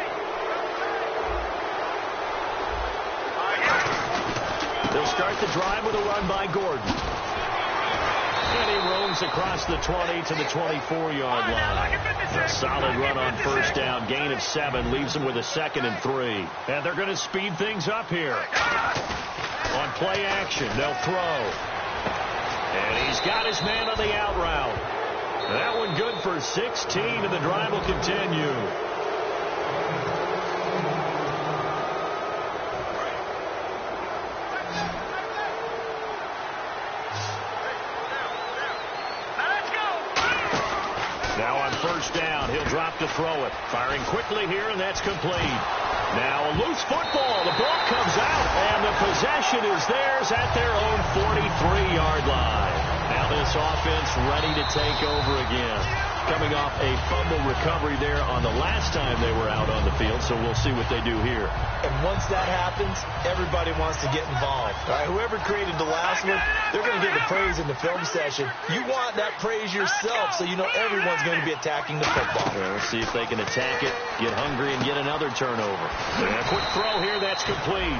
They'll start the drive with a run by Gordon. And he roams across the 20 to the 24-yard line. A solid run on first down. Gain of 7 leaves them with a 2nd and 3. And they're going to speed things up here. On play action, they'll throw. And he's got his man on the out route. That one good for 16, and the drive will continue. Now on on first down. He'll drop to throw it. Firing quickly here, and that's complete. Now a loose football. The ball comes out, and the possession is theirs at their own 43-yard line. Now this offense ready to take over again. Coming off a fumble recovery there on the last time they were out on the field, so we'll see what they do here. And once that happens, everybody wants to get involved. All right, whoever created the last one, they're going to get the praise in the film session. You want that praise yourself, so you know everyone's going to be attacking the football. Well, we'll see if they can attack it, get hungry, and get another turnover. And a quick throw here, that's complete.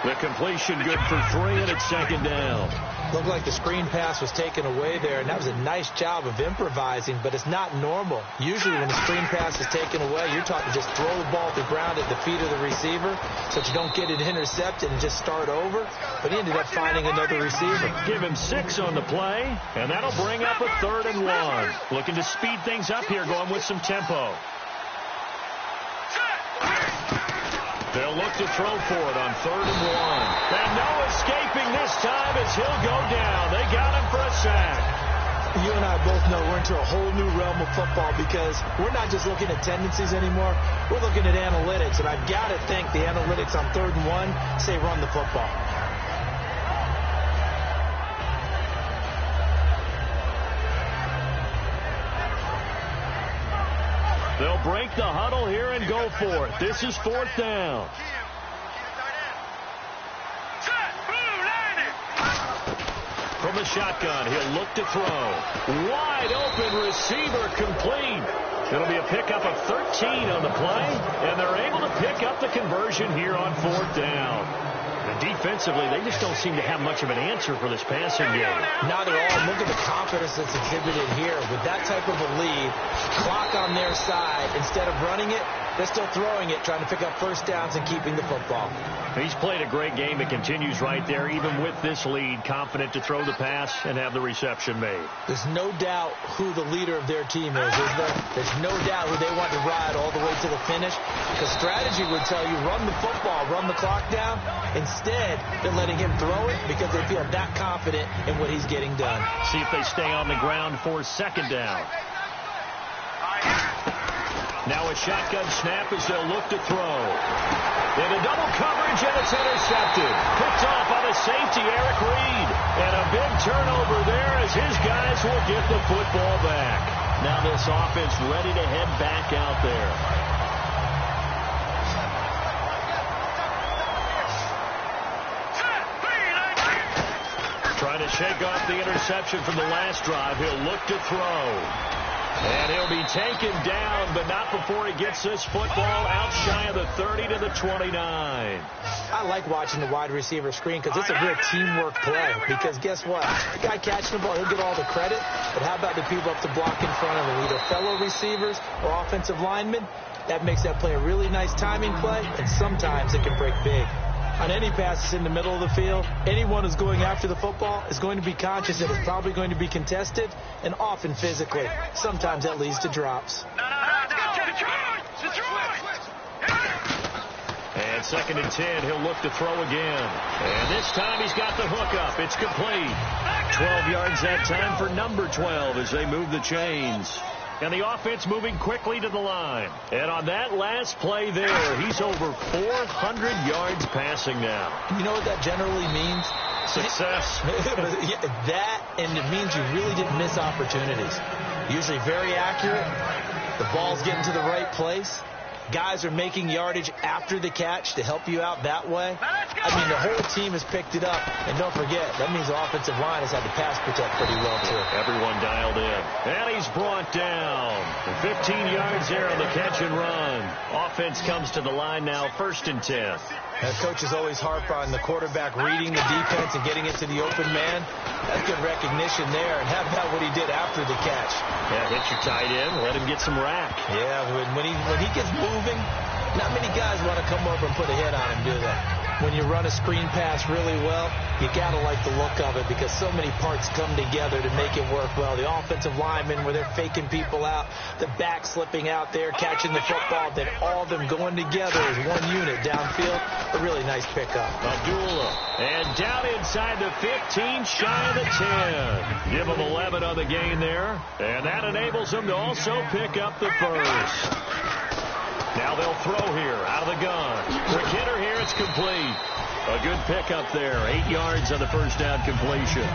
The completion good for 3, and it's second down. Looked like the screen pass was taken away there, and that was a nice job of improvising, but it's not normal. Usually when the screen pass is taken away, you're taught to just throw the ball to the ground at the feet of the receiver so that you don't get it intercepted and just start over, but he ended up finding another receiver. Give him 6 on the play, and that'll bring up a 3rd and 1. Looking to speed things up here, going with some tempo. They'll look to throw for it on 3rd and 1. And no escaping this time as he'll go down. They got him for a sack. You and I both know we're into a whole new realm of football because we're not just looking at tendencies anymore. We're looking at analytics, and I've got to think the analytics on 3rd and 1 say run the football. They'll break the huddle here and go for it. This is 4th down. From the shotgun, he'll look to throw. Wide open receiver complete. It'll be a pickup of 13 on the play, and they're able to pick up the conversion here on 4th down. And defensively, they just don't seem to have much of an answer for this passing game. Not at all. Look at the confidence that's exhibited here. With that type of a lead, clock on their side, instead of running it, they're still throwing it, trying to pick up first downs and keeping the football. He's played a great game. It continues right there, even with this lead, confident to throw the pass and have the reception made. There's no doubt who the leader of their team is there? There's no doubt who they want to ride all the way to the finish. Because strategy would tell you run the football, run the clock down. Instead, they're letting him throw it because they feel that confident in what he's getting done. See if they stay on the ground for 2nd down. Now a shotgun snap as they'll look to throw. In a double coverage, and it's intercepted. Picked off on a safety, Eric Reed. And a big turnover there as his guys will get the football back. Now this offense ready to head back out there. Trying to shake off the interception from the last drive. He'll look to throw. And he'll be taken down, but not before he gets this football out shy of the 30 to the 29. I like watching the wide receiver screen because it's a real teamwork play. Because guess what? The guy catching the ball, he'll get all the credit. But how about the people up to block in front of him, either fellow receivers or offensive linemen? That makes that play a really nice timing play, and sometimes it can break big. On any passes in the middle of the field, anyone who's going after the football is going to be conscious that it's probably going to be contested, and often physically. Sometimes that leads to drops. And 2nd and 10, he'll look to throw again. And this time he's got the hook up. It's complete. 12 yards that time for number 12 as they move the chains. And the offense moving quickly to the line. And on that last play there, he's over 400 yards passing now. You know what that generally means? Success. That, and it means you really didn't miss opportunities. Usually very accurate. The ball's getting to the right place. Guys are making yardage after the catch to help you out that way. I mean, the whole team has picked it up. And don't forget, that means the offensive line has had to pass protect pretty well, too. Everyone dialed in. And he's brought down. 15 yards there on the catch and run. Offense comes to the line now, 1st and 10. Coaches always harp on the quarterback reading the defense and getting it to the open man. That's good recognition there. And how about what he did after the catch? Yeah, hit your tight end, let him get some rack. Yeah, when he gets moving, not many guys want to come over and put a hit on him, do they? When you run a screen pass really well, you got to like the look of it because so many parts come together to make it work well. The offensive linemen, where they're faking people out, the back slipping out there, catching the football, then all of them going together as one unit downfield. A really nice pickup. Abdullah, and down inside the 15, shy of the 10. Give them 11 on the gain there, and that enables them to also pick up the first. Now they'll throw here out of the gun. Quick hitter here, it's complete. A good pickup there. 8 yards on the first down completion.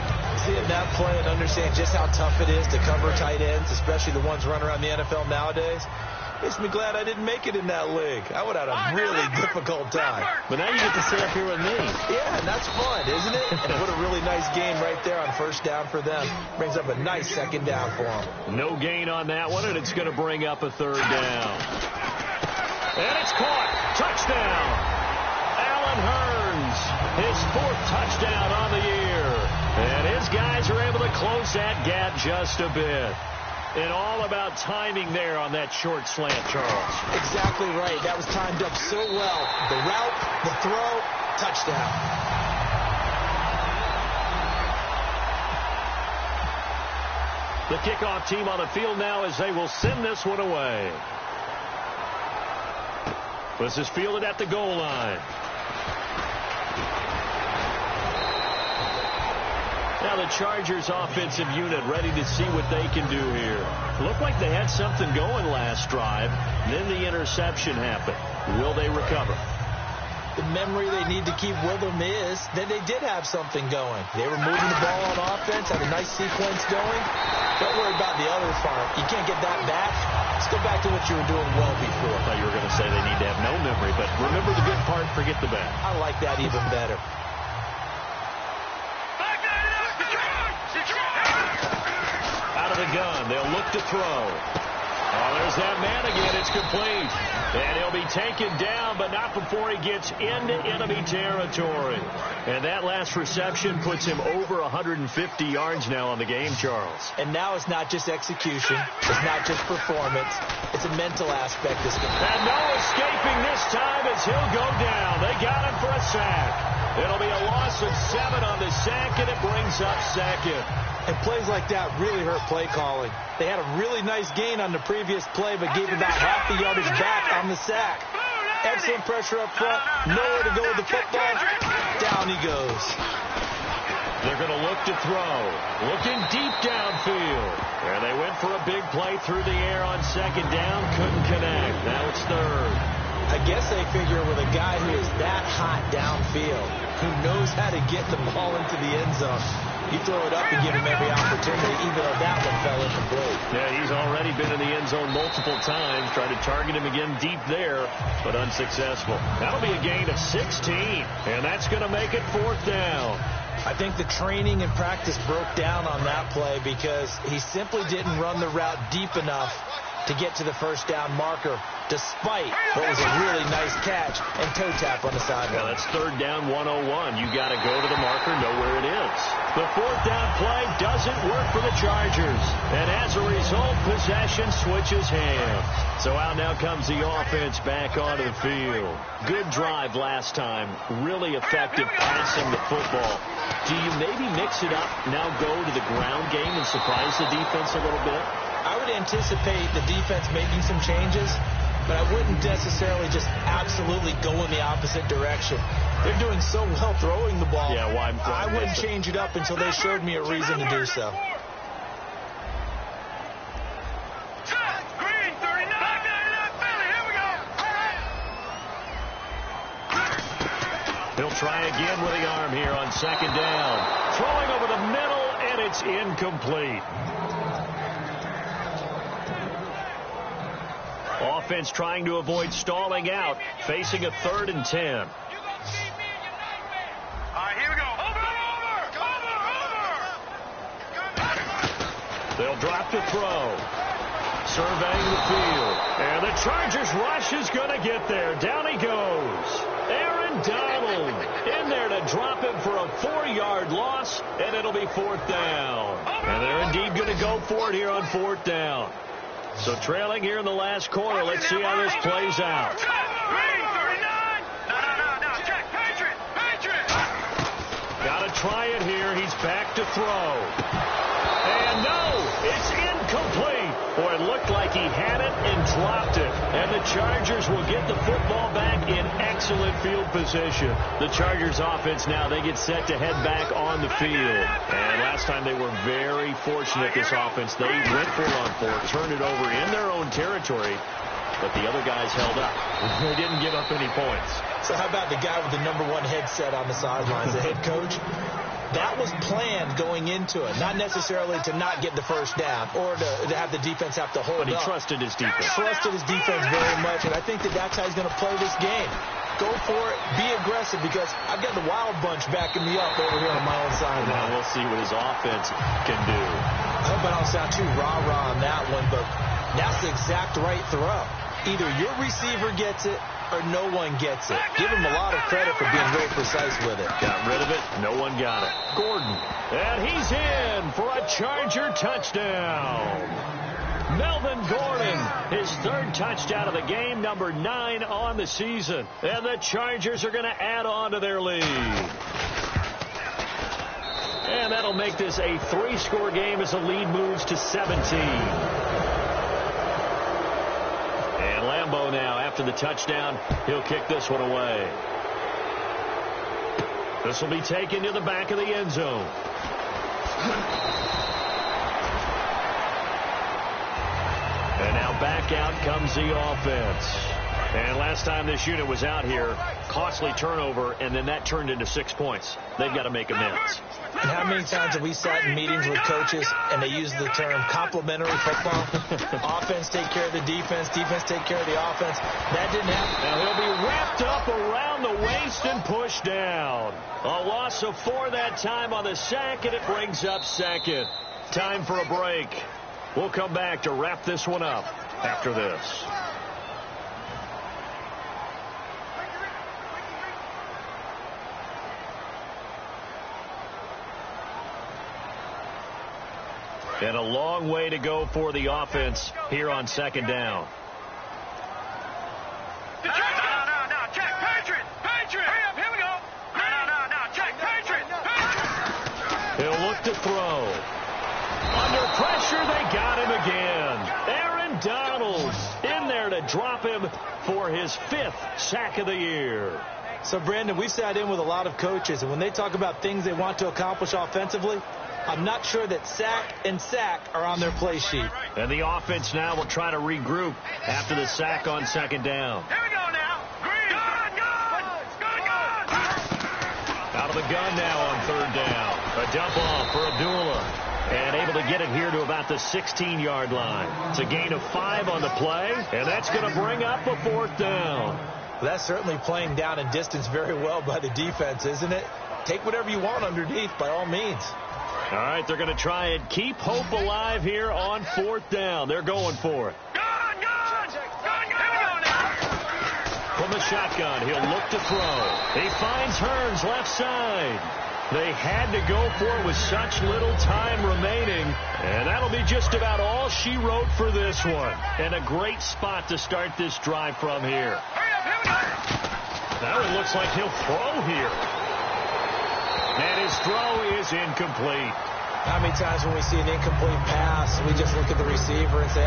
Seeing that play and understand just how tough it is to cover tight ends, especially the ones running around the NFL nowadays, makes me glad I didn't make it in that league. I would have had a really difficult time. But now you get to sit up here with me. Yeah, and that's fun, isn't it? And what a really nice game right there on first down for them. Brings up a nice second down for them. No gain on that one, and it's going to bring up a third down. And it's caught. Touchdown. Allen Hurns, his 4th touchdown on the year. And his guys are able to close that gap just a bit. And all about timing there on that short slant, Charles. Exactly right. That was timed up so well. The route, the throw, touchdown. The kickoff team on the field now as they will send this one away. This is fielded at the goal line. Now the Chargers offensive unit ready to see what they can do here. Looked like they had something going last drive. Then the interception happened. Will they recover? The memory they need to keep with them is that they did have something going. They were moving the ball on offense, had a nice sequence going. Don't worry about the other part. You can't get that back. Let's go back to what you were doing well before. I thought you were going to say they need to have no memory, but remember the good part, forget the bad. I like that even better. Out of the gun, they'll look to throw. Oh, there's that man again. It's complete. And he'll be taken down, but not before he gets into enemy territory. And that last reception puts him over 150 yards now on the game, Charles. And now it's not just execution. It's not just performance. It's a mental aspect. And no escaping this time as he'll go down. They got him for a sack. It'll be a loss of 7 on the sack, and it brings up second. And plays like that really hurt play calling. They had a really nice gain on the previous play, but gave about half the yardage back on the sack. Excellent pressure up front. Nowhere to go with the football. Down he goes. They're going to look to throw. Looking deep downfield. And they went for a big play through the air on second down. Couldn't connect. Now it's third. I guess they figure with a guy who is that hot downfield, who knows how to get the ball into the end zone, you throw it up and give him every opportunity, even though that one fell incomplete. Yeah, he's already been in the end zone multiple times. Tried to target him again deep there, but unsuccessful. That'll be a gain of 16, and that's going to make it 4th down. I think the training and practice broke down on that play because he simply didn't run the route deep enough to get to the first down marker, despite what was a really nice catch and toe tap on the sideline. Yeah, that's 3rd down 101. You got to go to the marker, know where it is. The 4th down play doesn't work for the Chargers, and as a result, possession switches hands. So out now comes the offense back onto the field. Good drive last time. Really effective passing the football. Do you maybe mix it up, now go to the ground game and surprise the defense a little bit? I would anticipate the defense making some changes, but I wouldn't necessarily just absolutely go in the opposite direction. They're doing so well throwing the ball. Yeah, why I wouldn't change it up until they showed me a reason to do so. Green, 39. Here we go. He'll try again with the arm here on second down. Throwing over the middle, and it's incomplete. Offense trying to avoid stalling out, facing a 3rd and 10. All right, here we go. Over. They'll drop to throw. Surveying the field. And the Chargers rush is going to get there. Down he goes. Aaron Donald in there to drop him for a 4-yard loss, and it'll be 4th down. And they're indeed going to go for it here on 4th down. So trailing here in the last quarter. Let's see how this plays out. Green, 39. No. Check, Patriot. try it here. He's back to throw. And no, it's incomplete. Boy, it looked like he had it and dropped it. And the Chargers will get the football back in excellent field position. The Chargers offense now, they get set to head back on the field. And last time they were very fortunate, this offense. They went 4-on-4, turned it over in their own territory. But the other guys held up. They didn't give up any points. So how about the guy with the #1 headset on the sidelines, the head coach? That was planned going into it, not necessarily to not get the first down or to have the defense have to hold up. But he trusted his defense. Trusted his defense very much, and I think that's how he's going to play this game. Go for it, be aggressive, because I've got the wild bunch backing me up over here on my own side. Now we'll see what his offense can do. I hope I don't sound too rah-rah on that one, but that's the exact right throw. Either your receiver gets it or no one gets it. Give him a lot of credit for being very precise with it. Got rid of it. No one got it. Gordon. And he's in for a Charger touchdown. Melvin Gordon, his third touchdown of the game, number 9 on the season. And the Chargers are going to add on to their lead. And that'll make this a 3-score game as the lead moves to 17. And Lambeau now, after the touchdown, he'll kick this one away. This will be taken to the back of the end zone. And now back out comes the offense. And last time this unit was out here, costly turnover, and then that turned into 6 points. They've got to make amends. And how many times have we sat in meetings with coaches and they use the term complementary football? Offense take care of the defense, defense take care of the offense. That didn't happen. Now he'll be wrapped up around the waist and pushed down. A loss of 4 that time on the sack, and it brings up second. Time for a break. We'll come back to wrap this one up after this. And a long way to go for the offense here on second down. No, check, Patriot! Hurry up, here we go! No, check, Patriot! He'll look to throw. Under pressure, they got him again. Aaron Donald in there to drop him for his 5th sack of the year. So, Brandon, we've sat in with a lot of coaches, and when they talk about things they want to accomplish offensively, I'm not sure that sack and sack are on their play sheet. And the offense now will try to regroup after the sack on second down. Here we go now! Green! Good! Out of the gun now on third down. A dump off for Abdullah. And able to get it here to about the 16-yard line. It's a gain of 5 on the play, and that's going to bring up a 4th down. Well, that's certainly playing down in distance very well by the defense, isn't it? Take whatever you want underneath, by all means. All right, they're going to try and keep hope alive here on 4th down. They're going for it. Gun! Here we go now! From the shotgun, he'll look to throw. He finds Hearns left side. They had to go for it with such little time remaining. And that'll be just about all she wrote for this one. And a great spot to start this drive from here. Hurry up, here we go! Now it looks like he'll throw here. And his throw is incomplete. How many times when we see an incomplete pass, we just look at the receiver and say,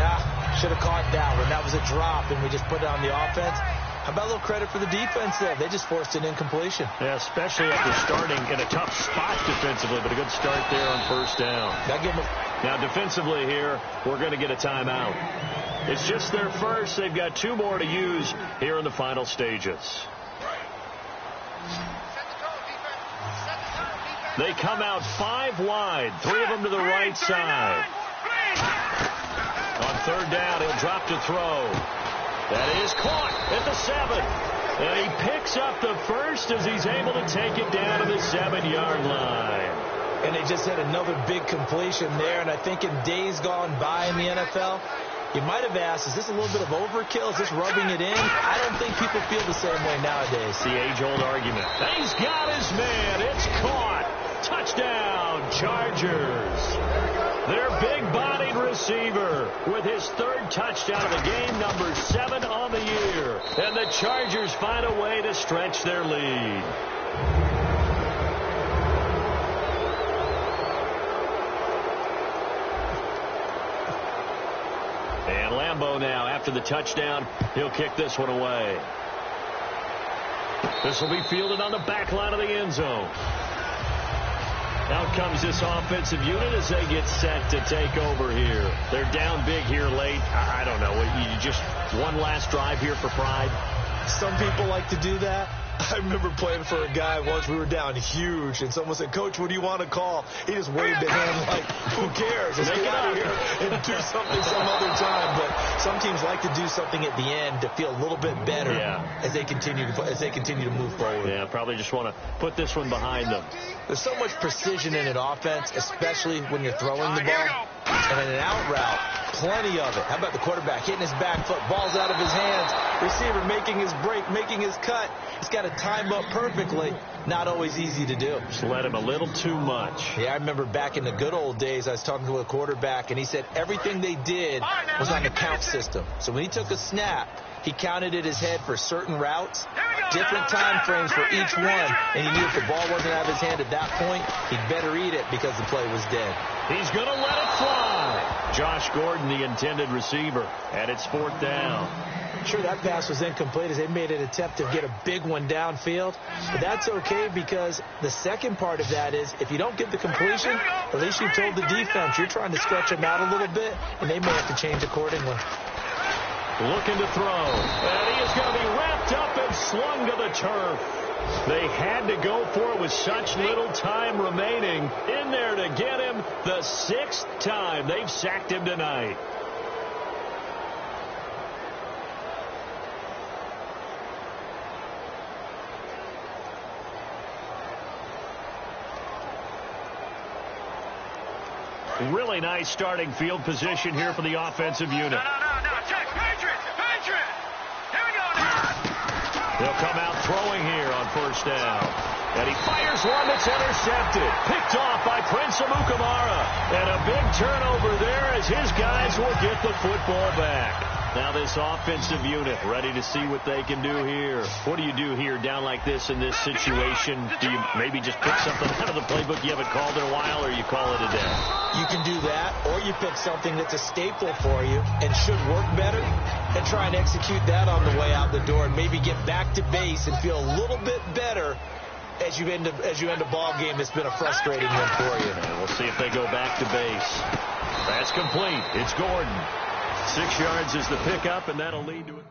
should have caught that one. That was a drop, and we just put it on the offense. How about a little credit for the defense there? They just forced an incompletion. Yeah, especially after starting in a tough spot defensively, but a good start there on first down. Now defensively here, we're going to get a timeout. It's just their first. They've got 2 more to use here in the final stages. They come out 5 wide, 3 of them to the right side. On third down, he'll drop to throw. That is caught at the 7. And he picks up the first as he's able to take it down to the 7-yard line. And they just had another big completion there. And I think in days gone by in the NFL, you might have asked, is this a little bit of overkill? Is this rubbing it in? I don't think people feel the same way nowadays. The age-old argument. He's got his man. It's caught. Touchdown, Chargers. Their big-bodied receiver with his 3rd touchdown of the game, number 7 on the year. And the Chargers find a way to stretch their lead. Lambeau now. After the touchdown, he'll kick this one away. This will be fielded on the back line of the end zone. Out comes this offensive unit as they get set to take over here. They're down big here late. I don't know. You just one last drive here for pride. Some people like to do that. I remember playing for a guy once. We were down huge, and someone said, "Coach, what do you want to call?" He just waved a hand like, "Who cares? Let's get out of here and do something some other time." But some teams like to do something at the end to feel a little bit better as they continue to move forward. Yeah, probably just want to put this one behind them. There's so much precision in an offense, especially when you're throwing the ball. And in an out route, plenty of it. How about the quarterback hitting his back foot, ball's out of his hands, receiver making his break, making his cut. He's got to time up perfectly. Not always easy to do. Just let him a little too much. Yeah, I remember back in the good old days, I was talking to a quarterback, and he said everything they did was on the count system. So when he took a snap, he counted in his head for certain routes, different time frames for each one, and he knew if the ball wasn't out of his hand at that point, he'd better eat it because the play was dead. He's going to let it fly. Josh Gordon, the intended receiver, and it's 4th down. Sure, that pass was incomplete as they made an attempt to get a big one downfield, but that's okay because the second part of that is if you don't get the completion, at least you told the defense you're trying to stretch them out a little bit, and they may have to change accordingly. Looking to throw, and he is going to be wrapped up and slung to the turf. They had to go for it with such little time remaining in there to get him the 6th time they've sacked him tonight. Really nice starting field position here for the offensive unit. No. Check. Patriots. Here we go now. They'll come out throwing here on 1st down. And he fires one that's intercepted. Picked off by Prince Amukamara. And a big turnover there as his guys will get the football back. Now this offensive unit ready to see what they can do here. What do you do here down like this in this situation? Do you maybe just pick something out of the playbook you haven't called in a while, or you call it a day? You can do that, or you pick something that's a staple for you and should work better and try and execute that on the way out the door and maybe get back to base and feel a little bit better as you end a ball game that's been a frustrating one for you. And we'll see if they go back to base. That's complete. It's Gordon. 6 yards is the pickup, and that'll lead to it.